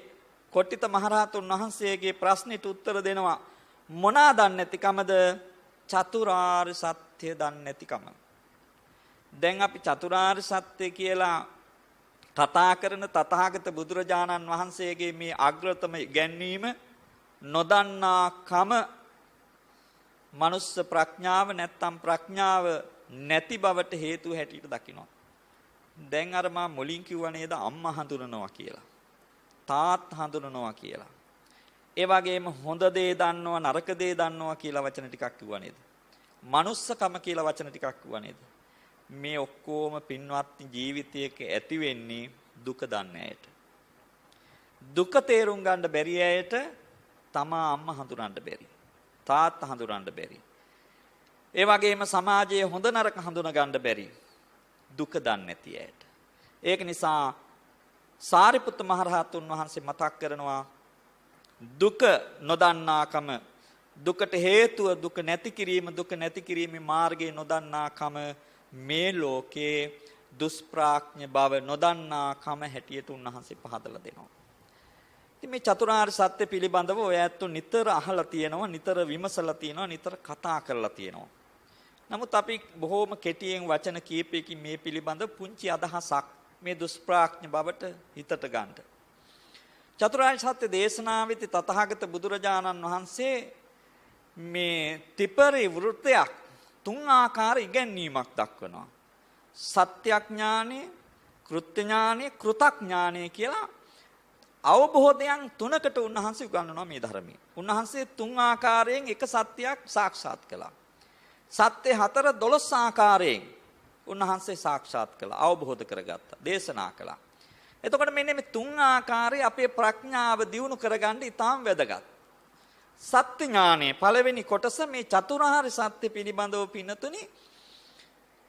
කොට්ටිත මහරහතුන් වහන්සේගේ ප්‍රශ්නෙට උත්තර දෙනවා. මොනා දන්නේ නැතිකමද? චතුරාර්ය සත්‍ය දන්නේ නැතිකම. දැන් අපි චතුරාර්ය සත්‍ය කියලා කතා කරන තථාගත බුදුරජාණන් වහන්සේගේ මේ අග්‍රතම ඉගැන්වීම නොදන්නාකම මනුස්ස ප්‍රඥාව නැත්තම් ප්‍රඥාව නැති බවට හේතු හැටියට දකිනවා. දැන් අර මා මුලින් කිව්වා නේද අම්මා හඳුනනවා කියලා. තාත්තා හඳුනනවා කියලා. ඒ වගේම හොඳ දේ දන්නවා නරක දේ දන්නවා කියලා වචන ටිකක් කිව්වා නේද? මනුස්සකම කියලා වචන ටිකක් කිව්වා නේද? මේ ඔක්කොම පින්වත්නි ජීවිතයක ඇති වෙන්නේ දුක දන්නේ ඇයට. දුක තේරුම් ගන්න බැරි ඇයට තමා අම්මා හඳුනන්න බැරි. තාත්තා හඳුනන්න බැරි. ඒ වගේම සමාජයේ හොඳ නරක හඳුන ගන්න බැරි. දුක දන්නේ නැති ඇයට. ඒක නිසා සාරිපුත්ත මහරහතුන් වහන්සේ මතක් කරනවා දුක නොදන්නාකම දුකට හේතුව දුක නැති කිරීම දුක නැති කිරීමේ මාර්ගය නොදන්නාකම මේ ලෝකේ දුෂ්ප්‍රඥ බව නොදන්නාකම හැටියට උන්වහන්සේ පහදලා දෙනවා. ඉතින් මේ චතුරාර්ය සත්‍ය පිළිබඳව ඔය ඇත්තෝ නිතර අහලා තියෙනවා නිතර විමසලා තියෙනවා නිතර කතා කරලා තියෙනවා. නමුත් අපි බොහෝම කෙටියෙන් වචන කීපයකින් මේ පිළිබඳව පුංචි අදහසක් මේ දුෂ්ප්‍රඥ බවට හිතට ගන්න. චතුරාර්ය සත්‍ය දේශනාවෙත් තථාගත බුදුරජාණන් වහන්සේ මේ ත්‍රිපරි වෘත්තයක් තුන් ආකාර ඉගැන්වීමක් දක්වනවා. සත්‍යඥානෙ, කෘත්‍යඥානෙ, කෘතඥානෙ කියලා අවබෝධයන් තුනකට උන්වහන්සේ උගන්වනවා මේ ධර්මයේ. උන්වහන්සේ තුන් ආකාරයෙන් එක සත්‍යයක් සාක්ෂාත් කළා. සත්‍ය 4 12 ආකාරයෙන් උන්වහන්සේ සාක්ෂාත් කළා, අවබෝධ කරගත්තා, දේශනා කළා. එතකොට මෙන්න මේ තුන් ආකාරයේ අපේ ප්‍රඥාව දියුණු කරගන්න ඉතාම වැදගත්. සත්‍ය ඥානයේ පළවෙනි කොටස මේ චතුරාර්ය සත්‍ය පිළිබඳව පින්නතුනි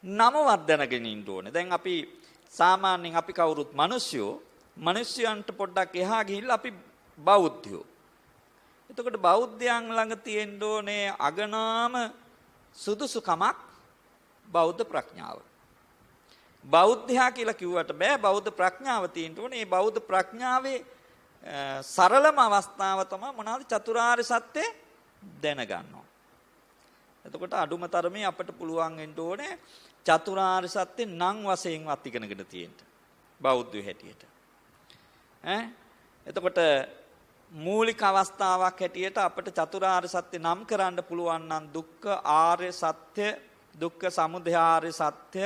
නමවත් දැනගෙන ඉන්න ඕනේ. දැන් අපි සාමාන්‍යයෙන් අපි කවුරුත් මිනිස්යන්ට පොඩ්ඩක් එහා ගිහිල්ලා අපි බෞද්ධයෝ. එතකොට බෞද්ධයන් ළඟ තියෙන්න ඕනේ අගනාම සුදුසුකමක් බෞද්ධ ප්‍රඥාව. බෞද්ධයා කියලා කිව්වට බෑ බෞද්ධ ප්‍රඥාව තියෙන්න ඕනේ. මේ බෞද්ධ ප්‍රඥාවේ සරලම අවස්ථාව තමයි මොනවාද චතුරාර්ය සත්‍ය දැනගන්නවා. එතකොට අඩුම තරමේ අපිට පුළුවන් වෙන්න ඕනේ චතුරාර්ය සත්‍ය නම් වශයෙන්වත් ඉගෙනගෙන තියෙන්න. බෞද්ධ හැටියට. එතකොට මූලික අවස්ථාවක් හැටියට අපිට චතුරාර්ය සත්‍ය නම් කරන්න පුළුවන් නම් දුක්ඛ ආර්ය සත්‍ය, දුක්ඛ සමුදය ආර්ය සත්‍ය,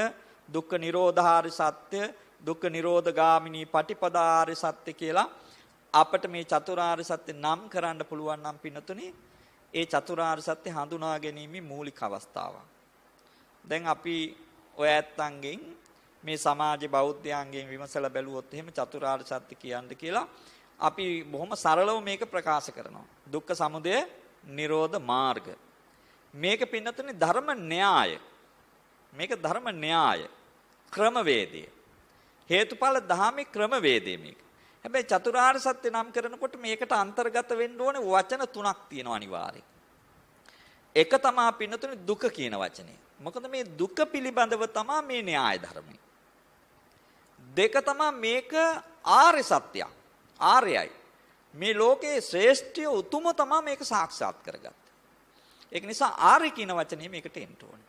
දුක්ඛ නිරෝධාර්ය සත්‍ය, දුක්ඛ නිරෝධගාමිනී පටිපදා ආර්ය සත්‍ය කියලා අපිට මේ චතුරාර්ය සත්‍ය නම් කරන්න පුළුවන් නම් පින්නතුනේ ඒ චතුරාර්ය සත්‍ය හඳුනා ගැනීමේ මූලික අවස්ථාවක්. දැන් අපි ඔය ඇත්තන්ගෙන් මේ සමාජ බෞද්ධයන්ගෙන් විමසලා බැලුවොත් එහෙම චතුරාර්ය සත්‍ය කියන්න කියලා අපි බොහොම සරලව මේක ප්‍රකාශ කරනවා. දුක්ඛ සමුදය නිරෝධ මාර්ග. මේක පින්නතුනේ ධර්ම න්‍යාය. මේක ධර්ම න්‍යාය. ක්‍රමවේදය. හේතුඵල ධාමේ ක්‍රමවේදය මේක. හැබැයි චතුරාර්ය සත්‍ය නම් කරනකොට මේකට අන්තර්ගත වෙන්න ඕනේ වචන තුනක් තියෙනවා අනිවාර්යයෙන්. එක තමයි පින්නතුනේ දුක කියන වචනේ. මොකද මේ දුක පිළිබඳව තමයි මේ න්‍යාය ධර්මය. දෙක තමයි මේක ආර්ය සත්‍යයක්. ආර්යයි. මේ ලෝකයේ ශ්‍රේෂ්ඨ උතුම තමයි මේක සාක්ෂාත් කරගත්තේ. ඒක නිසා ආර්ය කියන වචනේ මේකට එන්න ඕනේ.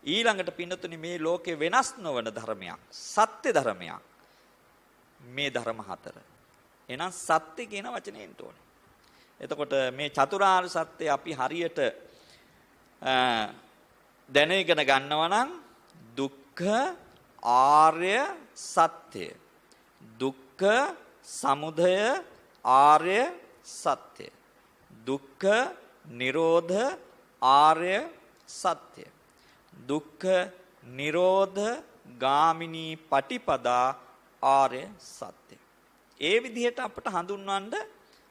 ඊළඟට පින්නතුනේ මේ ලෝකේ වෙනස් නොවන ධර්මයක්, සත්‍ය ධර්මයක්. මේ ධර්ම හතර. එහෙනම් සත්‍ය කියන වචනේ එන්න ඕනේ. එතකොට මේ චතුරාර්ය සත්‍ය අපි හරියට දැනගෙන ගන්නවා නම් දුක්ඛ ආර්ය සත්‍ය, දුක්ඛ සමුදය ආර්ය සත්‍ය, දුක්ඛ නිරෝධ ආර්ය සත්‍ය, දුක්ඛ නිරෝධ ගාමිනී පටිපදා ආර්ය සත්‍ය. ඒ විදිහට අපට හඳුන්වන්න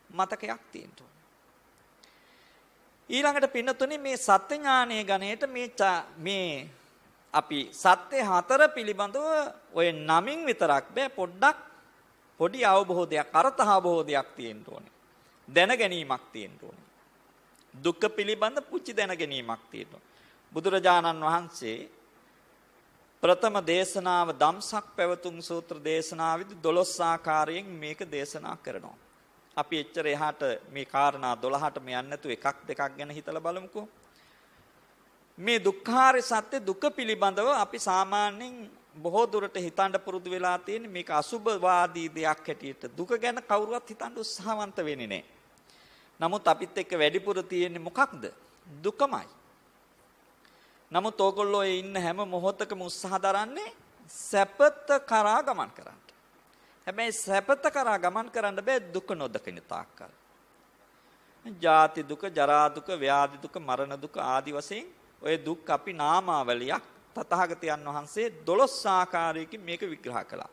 මතකයක් තියෙන්න ඕනේ. ඊළඟට පින්නතුනේ මේ සත්‍ය ඥානයේ ගණයට මේ අපි සත්‍ය හතර පිළිබඳව ඔය නමින් විතරක් බෑ පොඩ්ඩක් පොඩි අවබෝධයක් අර්ථ අවබෝධයක් තියෙන්න ඕනේ. දැන ගැනීමක් තියෙන්න ඕනේ. දුක්ඛ පිළිබඳ පුංචි දැන ගැනීමක් තියෙන්න ඕනේ. බුදුරජාණන් වහන්සේ ප්‍රථම දේශනාව ධම්සක් පැවතුම් සූත්‍ර දේශනාවේදී 12 ආකාරයෙන් මේක දේශනා කරනවා. අපි එච්චර එහාට මේ කාරණා 12ට මේ යන්නේ නැතුව එකක් දෙකක් ගැන හිතලා බලමුකෝ. මේ දුක්ඛාරය සත්‍ය දුක පිළිබඳව අපි සාමාන්‍යයෙන් බොහෝ දුරට හිතන්න පුරුදු වෙලා තියෙන මේක අසුභවාදී දෙයක් හැටියට දුක ගැන කවුරුවත් හිතන්න උත්සාහවන්ත වෙන්නේ නැහැ. නමුත් අපිත් එක්ක වැඩිපුර තියෙන්නේ මොකක්ද? දුකමයි. නමුත් ඕගොල්ලෝ ඉන්න හැම මොහොතකම උත්සාහ දරන්නේ සැපත කරා ගමන් කරන්න. හැබැයි සැපත කරා ගමන් කරන්න බෑ දුක නොදකින තාක්කල්. ජාති දුක, ජරා දුක, ව්‍යාධි දුක, මරණ දුක ආදි වශයෙන් ඔය දුක් අපි නාමාවලියක් තථාගතයන් වහන්සේ 12 ආකාරයකින් මේක විග්‍රහ කළා.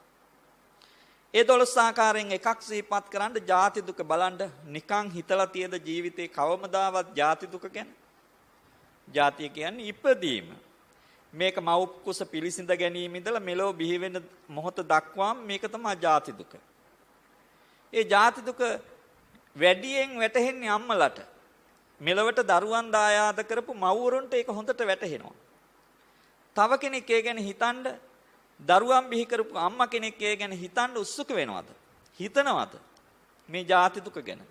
ඒ 12 ආකාරයෙන් එකක් සිහිපත් කරන්න ජාති දුක බලන්න නිකන් හිතලා තියද ජීවිතේ කවමදාවත් ජාති දුක ගැන. ජාතිය කියන්නේ ඉපදීම. මේක මව් කුස පිළිසිඳ ගැනීම ඉඳලා මෙලෝ බිහි වෙන මොහොත දක්වාම මේක තමයි ජාති දුක. ඒ ජාති දුක වැඩියෙන් වැටහෙන්නේ අම්මලට. මෙලවට දරුවන් දායාද කරපු මව්වරුන්ට ඒක හොඳට වැටහෙනවා. තව කෙනෙක් ඒ ගැන හිතනද දරුවන් බිහි කරපු අම්මා කෙනෙක් ඒ ගැන හිතන්න උත්සුක වෙනවද? හිතනවද? මේ ජාති දුක ගැන.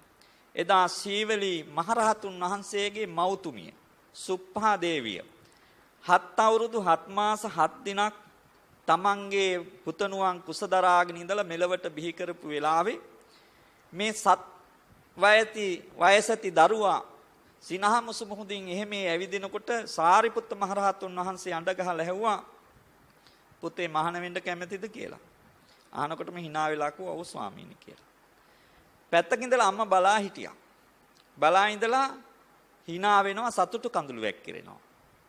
එදා සීවලී මහරහතුන් වහන්සේගේ මව්තුමිය සුප්පහා දේවිය 7 අවුරුදු 7 මාස 7 දිනක් තමන්ගේ පුතණුවන් කුසදරාගෙන ඉඳලා මෙලවට බිහි කරපු වෙලාවේ මේ වයසති දරුවා සිනහමුසු මුහුදින් එහෙම ඇවිදිනකොට සාරිපුත්ත මහරහතුන් වහන්සේ අඬ ගහලා ඇහුවා පුතේ මහාන වෙන්න කැමතිද කියලා. අහනකොටම hina වෙලා කිව්වා ඔව් ස්වාමීනි කියලා. පැත්තක ඉඳලා අම්මා බලා හිටියා. බලා ඉඳලා hina වෙනවා සතුටු කඳුළු වැක්කිරෙනවා.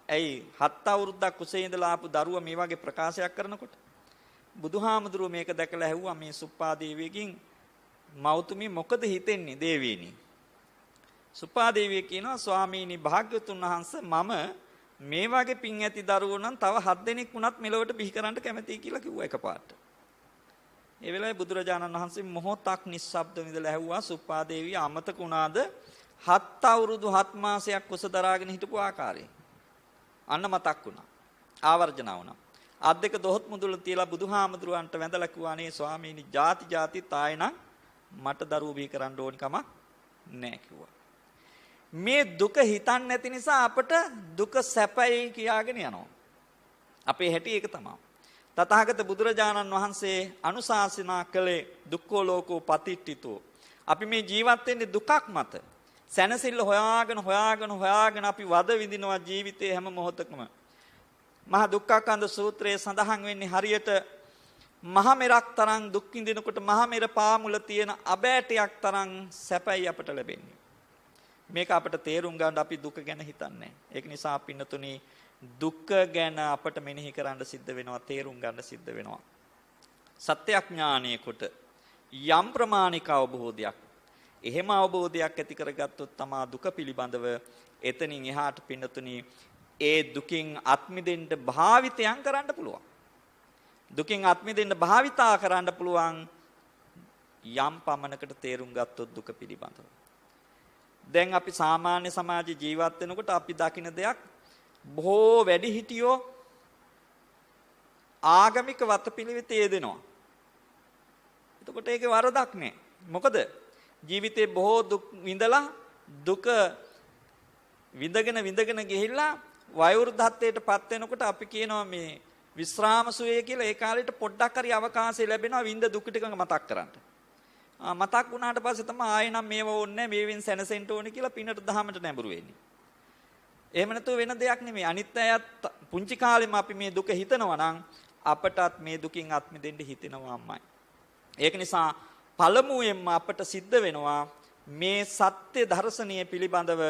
ඇයි 7 අවුරුද්දක් කුසේ ඉඳලා ආපු දරුවා මේ වගේ ප්‍රකාශයක් කරනකොට බුදුහාමුදුරුවෝ මේක දැකලා ඇහුවා මේ සුප්පා දේවියකින් මෞතුමිය මොකද හිතෙන්නේ දේවීනි? සුප්පා දේවිය කියනවා ස්වාමීනි භාග්‍යවතුන් වහන්සේ මම මේ වගේ පින් ඇති දරුවෝ නම් තව 7 දෙනෙක් වුණත් මෙලොවට බිහි කරන්න කැමතියි කියලා කිව්වා එකපාරට. ඒ වෙලාවේ බුදුරජාණන් වහන්සේ මොහොතක් නිස්සබ්දව ඉඳලා ඇහුවා සුප්පා දේවිය අමතක වුණාද 7 අවුරුදු 7 මාසයක් කුස දරාගෙන හිටපු ආකාරය. අන්න මතක් වුණා. ආවර්ජන වුණා. අත් දෙක දොහොත් මුදුල තියලා බුදුහාමුදුරුවන්ට වැඳලා කිව්වා නේ ස්වාමීනි ಜಾති ಜಾති තායනම් මට දරුවෝ බිහි කරන්න ඕනි කමක් නැහැ කිව්වා. මේ දුක හිතන්නේ නැති නිසා අපට දුක සැපයි කියාගෙන යනවා. අපේ හැටි ඒක තමයි. තථාගත බුදුරජාණන් වහන්සේ අනුශාසනා කළේ දුක්ඛෝ ලෝකෝ පතිට්ඨිතෝ. අපි මේ ජීවත් වෙන්නේ දුකක් මත. සැනසෙල්ල හොයාගෙන අපි වද විඳිනවා ජීවිතේ හැම මොහොතකම. මහා දුක්ඛකන්ද සූත්‍රයේ සඳහන් වෙන්නේ හරියට මහ මෙරක් තරම් දුක් විඳිනකොට මහ මෙර පාමුල තියෙන අබෑටයක් තරම් සැපයි අපට ලැබෙන්නේ. මේක අපට තේරුම් ගන්න අපි දුක ගැන හිතන්නේ. ඒක නිසා පින්නතුනි දුක ගැන අපට මෙනෙහි කරන්න සිද්ධ වෙනවා, තේරුම් ගන්න සිද්ධ වෙනවා. සත්‍යඥානයේ කොට යම් ප්‍රමාණික අවබෝධයක්, එහෙම අවබෝධයක් ඇති කරගත්තොත් තමා දුක පිළිබඳව එතනින් එහාට පින්නතුනි ඒ දුකින් අත්මිදෙන්න භාවිතයන් කරන්න පුළුවන්. දුකින් අත්මිදෙන්න භාවිතා කරන්න පුළුවන් යම් පමණකට තේරුම් ගත්තොත් දුක පිළිබඳව. දැන් අපි සාමාන්‍ය සමාජ ජීවත් වෙනකොට අපි දකින දෙයක් බොහෝ වැඩිහිටියෝ ආගමික වතපිළිවෙත යෙදෙනවා. එතකොට ඒකේ වරදක් නෑ. මොකද ජීවිතේ බොහෝ දුක් විඳලා දුක විඳගෙන ගිහිල්ලා වයෝවෘද්ධත්වයටපත් වෙනකොට අපි කියනවා මේ විශ්‍රාම සුවය කියලා. ඒ කාලේට පොඩ්ඩක් හරි අවකාශය ලැබෙනවා විඳ දුක ටික මතක් කරන්න. මතක් වුණාට පස්සේ තමයි ආයෙ නම් මේව ඕනේ නැහැ, මේවෙන් සැනසෙන්න ඕනේ කියලා පිනට දහමට නැඹුරු වෙන්නේ. එහෙම නැතුව වෙන දෙයක් නෙමෙයි. අනිත් අයත් පුංචි කාලෙම අපි මේ දුක හිතනවා නම් අපටත් මේ දුකින් අත් මිදෙන්න හිතෙනවාමයි. ඒක නිසා පළමුවෙන්ම අපට සිද්ධ වෙනවා මේ සත්‍ය දර්ශනීය පිළිබඳව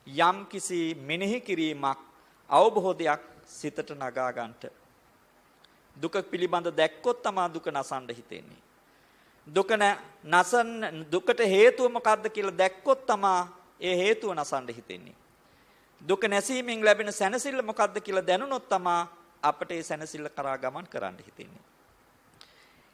යම් කිසි මෙනෙහි කිරීමක්, අවබෝධයක් සිතට නගා ගන්නට. දුක පිළිබඳ දැක්කොත් තමයි දුක නසන්න හිතෙන්නේ. දුකට හේතුව මොකක්ද කියලා දැක්කොත් තමයි ඒ හේතුව නසන්න හිතෙන්නේ. දුක නැසීමෙන් ලැබෙන සැනසෙල්ල මොකක්ද කියලා දැනුනොත් තමයි අපට ඒ සැනසෙල්ල කරා ගමන් කරන්න හිතෙන්නේ.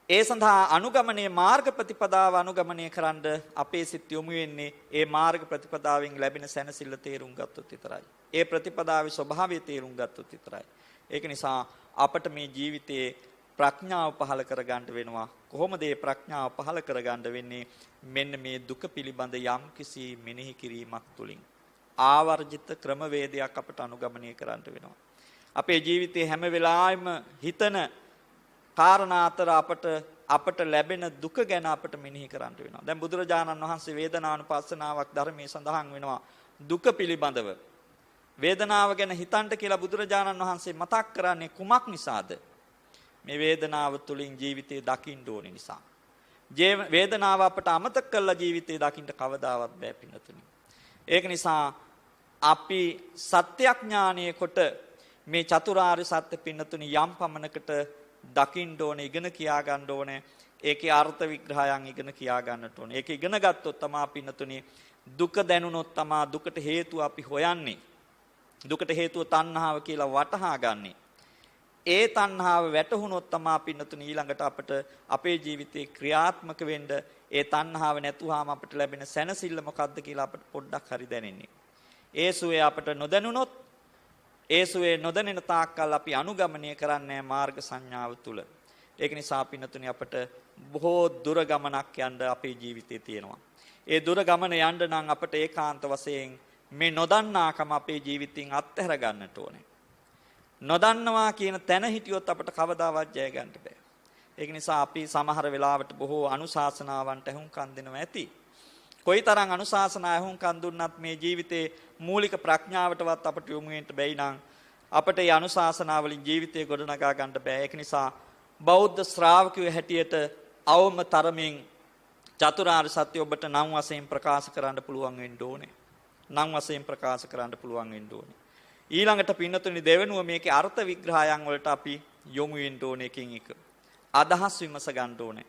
ඒ සඳහා අනුගමනයේ මාර්ග ප්‍රතිපදාව අනුගමනය කරන්න අපේ සිත් යොමු වෙන්නේ ඒ මාර්ග ප්‍රතිපදාවෙන් ලැබෙන සැනසෙල්ල තේරුම් ගත්තොත් විතරයි. ඒ ප්‍රතිපදාවේ ස්වභාවය තේරුම් ගත්තොත් විතරයි. ඒක නිසා අපට මේ ජීවිතයේ ප්‍රඥාව පහළ කරගන්න වෙනවා. කොහොමද මේ ප්‍රඥාව පහළ කරගන්න වෙන්නේ? මෙන්න මේ දුක පිළිබඳ යම් කිසි මෙනෙහි කිරීමක් තුළින් ආවර්ජිත ක්‍රමවේදයක් අපට අනුගමනය කරන්න වෙනවා. අපේ ජීවිතයේ හැම වෙලාවෙම හිතන කාරණා අතර අපට ලැබෙන දුක ගැන අපට මෙනෙහි කරන්න වෙනවා. දැන් බුදුරජාණන් වහන්සේ වේදනානුපස්සනාවක් ධර්මයේ සඳහන් වෙනවා දුක පිළිබඳව. වේදනාව ගැන හිතන්න කියලා බුදුරජාණන් වහන්සේ මතක් කරන්නේ කුමක් නිසාද? මේ වේදනාව තුළින් ජීවිතේ දකින්න ඕනේ නිසා. වේදනාව අපට අමතක කරලා ජීවිතේ දකින්න කවදාවත් බෑ පින්නතුනි. ඒක නිසා අපි සත්‍යඥානයේ කොට මේ චතුරාර්ය සත්‍ය පින්නතුනි යම් පමණකට දකින්න ඕනේ, ඉගෙන කියා ගන්න ඕනේ. ඒකේ අර්ථ විග්‍රහයන් ඉගෙන කියා ගන්නට ඕනේ. ඒක ඉගෙන ගත්තොත් තමයි පින්නතුනි දුක දැනුනොත් තමයි දුකට හේතුව අපි හොයන්නේ. දුකට හේතුව තණ්හාව කියලා වටහා ගන්නෙ. ඒ තණ්හාව වැටහුනොත් තමයි පින්නතුනි ඊළඟට අපට අපේ ජීවිතේ ක්‍රියාත්මක වෙන්න ඒ තණ්හාව නැතුවාම අපට ලැබෙන සැනසෙල්ල මොකද්ද කියලා අපට පොඩ්ඩක් හරි දැනෙන්නේ. ඒ සුවේ අපට නොදැනුනොත් ඒ සුවේ නොදැනෙන තාක්කල් අපි අනුගමනය කරන්නේ මාර්ග සංඥාව තුල. ඒක නිසා පින්නතුනි අපට බොහෝ දුර ගමනක් යන්න අපේ ජීවිතේ තියෙනවා. ඒ දුර ගමන යන්න නම් අපට ඒකාන්ත වශයෙන් මේ නොදන්නාකම අපේ ජීවිතෙන් අත්හැර ගන්නට ඕනේ. නොදන්නවා කියන තැන හිටියොත් අපට කවදාවත් ජය ගන්න බෑ. ඒක නිසා අපි සමහර වෙලාවට බොහෝ අනුශාසනාවන්ට ඇහුම්කන් දෙනවා ඇති. කොයිතරම් අනුශාසනා ඇහුම්කන් දුන්නත් මේ ජීවිතේ මූලික ප්‍රඥාවටවත් අපට යොමු වෙන්න බැයි නම් අපට මේ අනුශාසනා වලින් ජීවිතේ ගොඩනගා ගන්න බෑ. ඒක නිසා බෞද්ධ ශ්‍රාවකයෝ හැටියට අවම තරමින් චතුරාර්ය සත්‍ය ඔබට නම් වශයෙන් ප්‍රකාශ කරන්න පුළුවන් වෙන්න ඕනේ. නම් වශයෙන් ප්‍රකාශ කරන්න පුළුවන් වෙන්න ඕනේ. ඊළඟට පින්නතුනි දෙවෙනුව මේකේ අර්ථ විග්‍රහයන් වලට අපි යොමු වෙන්න ඕනේ එකින් එක. අදහස් විමස ගන්න ඕනේ.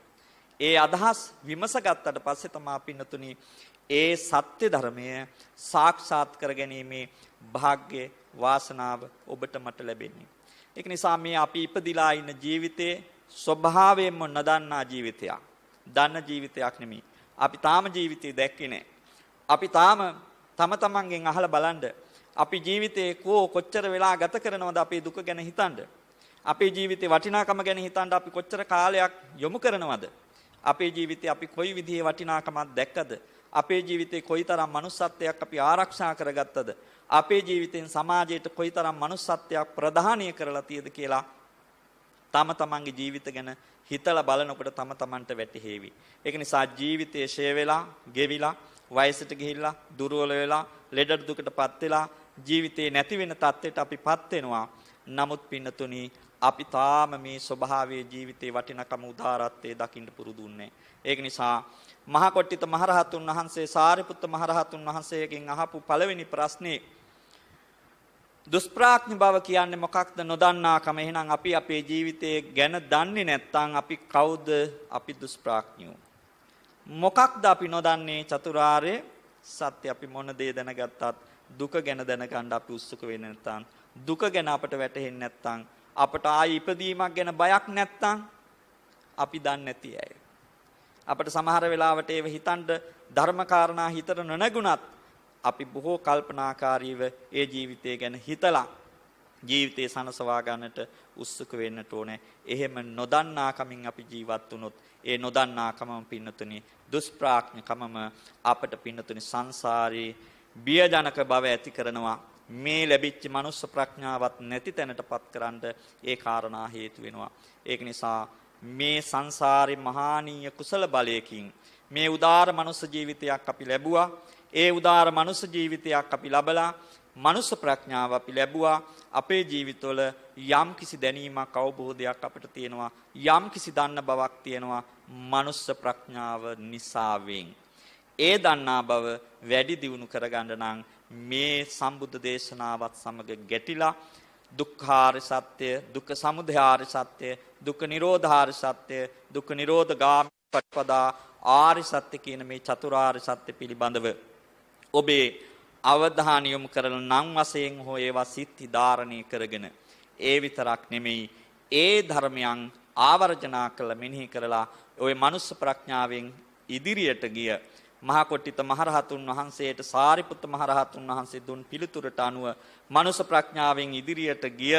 ඒ අදහස් විමස ගත්තට පස්සේ තමයි පින්නතුනි ඒ සත්‍ය ධර්මය සාක්ෂාත් කරගැනීමේ වාග්ය වාසනාව ඔබට මට ලැබෙන්නේ. ඒක නිසා මේ අපි ඉපදිලා ඉන්න ජීවිතයේ ස්වභාවයෙන්ම නොදන්නා ජීවිතයක්. දන්න ජීවිතයක් නෙමෙයි. අපි තාම ජීවිතේ දැක්කේ නැහැ. අපි තාම තම තමන්ගෙන් අහලා බලන්න අපි ජීවිතේ කොච්චර වෙලා ගත කරනවද අපේ දුක ගැන හිතන්න. අපේ ජීවිතේ වටිනාකම ගැන හිතන්න අපි කොච්චර කාලයක් යොමු කරනවද. අපේ ජීවිතේ අපි කොයි විදිහේ වටිනාකමක් දැක්කද. අපේ ජීවිතේ කොයිතරම් manussත්වයක් අපි ආරක්ෂා කරගත්තද? අපේ ජීවිතෙන් සමාජයට කොයිතරම් manussත්වයක් ප්‍රදානය කරලා තියෙද කියලා තම තමන්ගේ ජීවිත ගැන හිතලා බලනකොට තම තමන්ට වැටහෙවි. ඒක නිසා ජීවිතයේ ෂේ වෙලා, ගෙවිලා, වයසට ගිහිල්ලා, දුර්වල වෙලා, ලෙඩ දුකටපත් වෙලා ජීවිතේ නැති වෙන තත්ත්වයට අපිපත් වෙනවා. නමුත් පින්නතුනි අපි තාම මේ ස්වභාවයේ ජීවිතේ වටිනකම උදාරත්වයේ දකින්න පුරුදුන්නේ. ඒක නිසා මහා කොට්ටිත මහරහතුන් වහන්සේ සාරිපුත්ත මහරහතුන් වහන්සේගෙන් අහපු පළවෙනි ප්‍රශ්නේ දුෂ්ප්‍රඥ බව කියන්නේ මොකක්ද? නොදන්නාකම. එහෙනම් අපි අපේ ජීවිතයේ ගැන දන්නේ නැත්නම් අපි කවුද? අපි දුෂ්ප්‍රඥයෝ. මොකක්ද අපි නොදන්නේ? චතුරාර්ය සත්‍ය. අපි මොන දේ දැනගත්තත් දුක ගැන දැනගන්න අපි උත්සුක වෙන්නේ නැත්නම්, දුක ගැන අපට වැටහෙන්නේ නැත්නම්, අපට ආයි ඉපදීමක් ගැන බයක් නැත්නම් අපි දන්නේ නැති අය. අපට සමහර වෙලාවට ඒව හිතන්න ධර්මකාරණා හිතට නොනගුණත් අපි බොහෝ කල්පනාකාරීව ඒ ජීවිතය ගැන හිතලා ජීවිතේ සනසවා ගන්නට උත්සුක වෙන්නට ඕනේ. එහෙම නොදන්නා කමින් අපි ජීවත් වුණොත් ඒ නොදන්නා කමම පින්නතුනි දුෂ්ප්‍රඥකමම අපට පින්නතුනි සංසාරේ බියජනක බව ඇති කරනවා. මේ ලැබිච්ච මනුස්ස ප්‍රඥාවත් නැති තැනටපත් කරන්න ඒ කාරණා හේතු වෙනවා. ඒක නිසා මේ සංසාරේ මහානීය කුසල බලයකින් මේ උදාර මනුස්ස ජීවිතයක් අපි ලැබුවා. ඒ උදාර මනුස්ස ජීවිතයක් අපි ලබලා මනුස්ස ප්‍රඥාව අපි ලැබුවා. අපේ ජීවිතවල යම් කිසි දැනීමක් අවබෝධයක් අපිට තියෙනවා. යම් කිසි දන්න බවක් තියෙනවා මනුස්ස ප්‍රඥාව නිසාවෙන්. ඒ දන්නා බව වැඩි දියුණු කරගන්න නම් මේ සම්බුද්ධ දේශනාවත් සමග ගැටිලා දුක්ඛාර සත්‍ය, දුක්ඛ සමුදයාර සත්‍ය, දුක්ඛ නිරෝධාර සත්‍ය, දුක්ඛ නිරෝධගාමී පටිපදා ආරි සත්‍ය කියන මේ චතුරාර්ය සත්‍ය පිළිබඳව ඔබේ අවධානය යොමු කරලා නම් වශයෙන් හෝ ඒවා සිත්ති ධාරණය කරගෙන ඒ විතරක් නෙමෙයි ඒ ධර්මයන් ආවර්ජනා කළ මෙනෙහි කරලා ওই මනුස්ස ප්‍රඥාවෙන් ඉදිරියට ගිය මහා කොට්ටිත මහරහතුන් වහන්සේට සාරිපුත්ත මහරහතුන් වහන්සේ දුන් පිළිතුරට අනුව මනුස්ස ප්‍රඥාවෙන් ඉදිරියට ගිය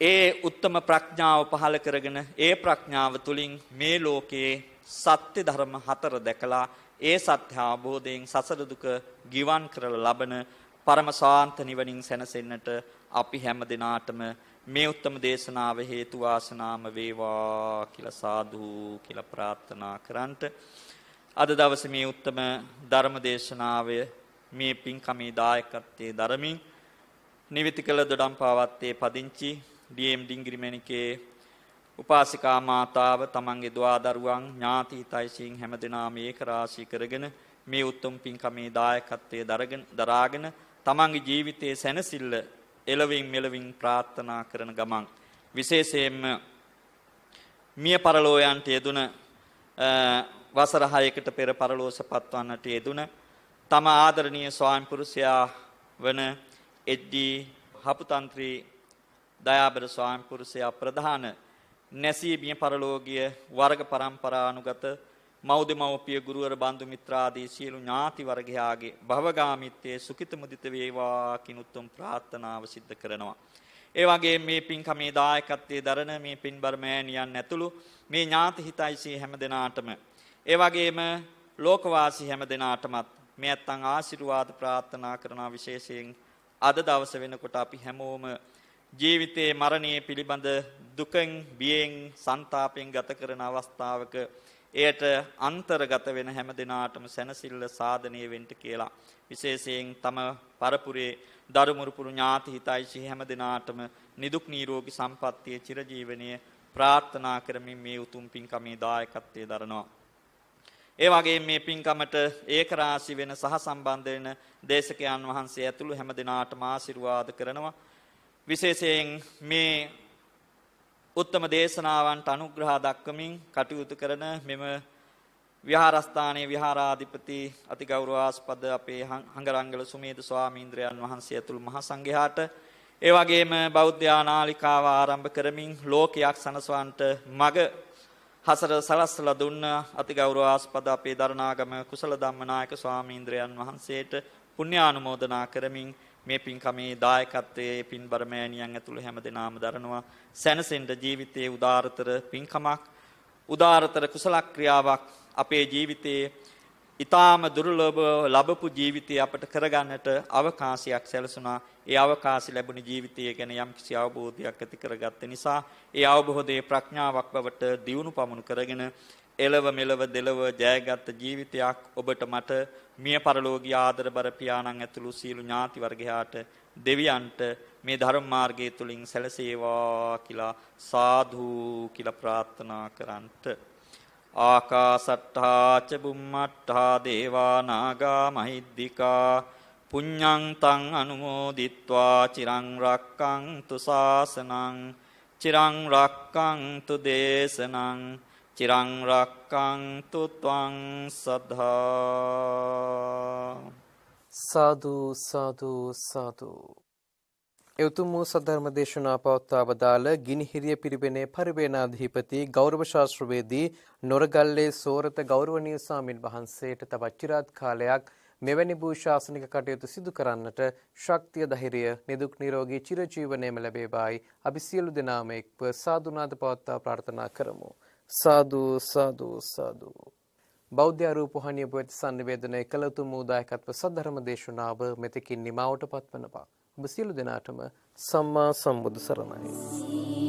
ඒ උත්තම ප්‍රඥාව පහළ කරගෙන ඒ ප්‍රඥාව තුලින් මේ ලෝකයේ සත්‍ය ධර්ම 4 දැකලා ඒ සත්‍ය අවබෝධයෙන් සසර දුක ගිවන් කරලා ලබන පරම ශාන්ත නිවනින් සැනසෙන්නට අපි හැම දිනාටම මේ උත්තම දේශනාව හේතු වාසනාම වේවා කියලා සාදු කියලා ප්‍රාර්ථනා කරන්ට අද දවසේ මේ උත්තම ධර්ම දේශනාවේ මේ පින්කමේ දායකත්වයේ දරමින් නිවිති කළ දොඩම්පාවත්තේ පදිංචි ඩී.එම්. ඩිංගිරිමැණිකේ උපාසිකා මාතාව තමන්ගේ දුවදරුවන් ඥාති හිතයිසින් හැමදෙනාම ඒක රාශී කරගෙන මේ උතුම් පින්කමේ දායකත්වයේ දරාගෙන තමන්ගේ ජීවිතයේ සැනසෙල්ල එළවින් මෙලවින් ප්‍රාර්ථනා කරන ගමන් විශේෂයෙන්ම මිය පරලෝයන්ට යෙදුන වසර 6කට පෙර පරලෝසපත් වන්නට යෙදුන තම ආදරණීය ස්වාමි පුරුෂයා වන එඩ්ඩී හපුතන්ත්‍රී දයාබර ස්වාමි පුරුෂයා ප්‍රධාන නැසී මිය පරලෝකීය වර්ග પરම්පරානුගත මෞදමෝපිය ගුරුවර බන්දු මිත්‍රාදී සියලු ඥාති වර්ගයාගේ භවගාමිත්වයේ සුඛිත මුදිත වේවා කිනුතුම් ප්‍රාර්ථනාව සිද්ධ කරනවා. ඒ වගේම මේ පින්කමේ දායකත්වයේ දරන මේ පින්බර මෑණියන් ඇතුළු මේ ඥාති හිතයිසී හැම දෙනාටම ඒ වගේම ලෝකවාසී හැම දෙනාටමත් මේ අත්ං ආශිර්වාද ප්‍රාර්ථනා කරන විශේෂයෙන් අද දවස වෙනකොට අපි හැමෝම ජීවිතයේ මරණයේ පිළිබඳ දුකෙන් බියෙන් ਸੰతాපයෙන් ගත කරන අවස්ථාවක එයට අන්තර්ගත වෙන හැම දිනාටම සැනසෙල්ල සාධනීය වෙන්න කියලා විශේෂයෙන් තම පරපුරේ දරුමුරුපුරු ඥාති හිතයිසි හැම දිනාටම නිදුක් නිරෝගී සම්පන්නිය චිරජීවනයේ ප්‍රාර්ථනා කරමින් මේ උතුම් පින්කමේ දායකත්වයේ දරනවා. ඒ වගේම මේ පින්කමට ඒකරාශී වෙන සහ සම්බන්ධ වෙන දේශකයන් වහන්සේ ඇතුළු හැම දිනාටම ආශිර්වාද කරනවා. විශේෂයෙන් මේ උත්තම දේශනාවන්ට අනුග්‍රහ දක්වමින් කටයුතු කරන මෙම විහාරස්ථානයේ විහාරාධිපති අතිගෞරවාස්පද අපේ හංගරංගල සුමේද ස්වාමීන්ද්‍රයන් වහන්සේ ඇතුළු මහා සංඝයාට ඒ වගේම බෞද්ධ නාලිකාව ආරම්භ කරමින් ලෝකයක් සනසවන්ට මග හසර සලස්සලා දුන්න අතිගෞරවාස්පද අපේ දරණාගම කුසල ධම්මනායක ස්වාමීන්ද්‍රයන් වහන්සේට පුණ්‍යානුමෝදනා කරමින් මේ පින්කමේ දායකත්වයේ පින්බර මෑණියන් ඇතුළු හැම දෙනාම දරනවා. සැනසෙන්න ජීවිතයේ උදාරතර පින්කමක් උදාරතර කුසල ක්‍රියාවක් අපේ ජීවිතයේ ඊටාම දුර්ලභ ලැබපු ජීවිතය අපට කරගන්නට අවකාශයක් සැලසුණා. ඒ අවකාශය ලැබුණ ජීවිතය ගැන යම්කිසි අවබෝධයක් ඇති කරගත්ත නිසා ඒ අවබෝධයේ ප්‍රඥාවක් බවට දියුණු පමුණු කරගෙන එලව මෙලව දෙලව ජයගත් ජීවිතයක් ඔබට මට මිය පරලෝකීය ආදරබර පියාණන් ඇතුළු සියලු ඥාති වර්ගයාට දෙවියන්ට මේ ධර්ම මාර්ගයේ තුලින් සැලසේවා කියලා සාදු කියලා ප්‍රාර්ථනා කරන්ට. ආකාසට්ඨා ච බුම්මට්ඨා දේවා නාග මහිද්దికා පුඤ්ඤං තං අනුමෝදිත්වා චිරං රක්ඛන්තු ශාසනං චිරං රක්ඛන්තු දේශනං චිරං රක්ඛන්තු ත්වං සද්ධා. සාදු සාදු සාදු. එතුම් වූ සද්ධර්ම දේශනා පවත්වා වදාළ ගිනිහිරිය පිරිවෙනේ පරිවේනාධිපති ගෞරව ශාස්ත්‍රවේදී නොරගල්ලේ සෝරත ගෞරවනීය ස්වාමින් වහන්සේට තවත් චිරාත් කාලයක් මෙවැනි වූ ශාසනික කටයුතු සිදු කරන්නට ශක්තිය ධෛර්යය නිදුක් නිරෝගී චිරජීවනයේම ලැබේවායි අපි සියලු දෙනාම එක්ව සාදුනාද පවත්වා ප්‍රාර්ථනා කරමු. සාදු සාදු සාදු. බෞද්ධ රූපවාහිනිය පුවත් සංනිවේදනය කළ උතුම් වූ දායකත්ව සද්ධර්ම දේශනාව මෙතකින් නිමාවට පත්වනවා. ඔබ සියලු දෙනාටම සම්මා සම්බුදු සරණයි.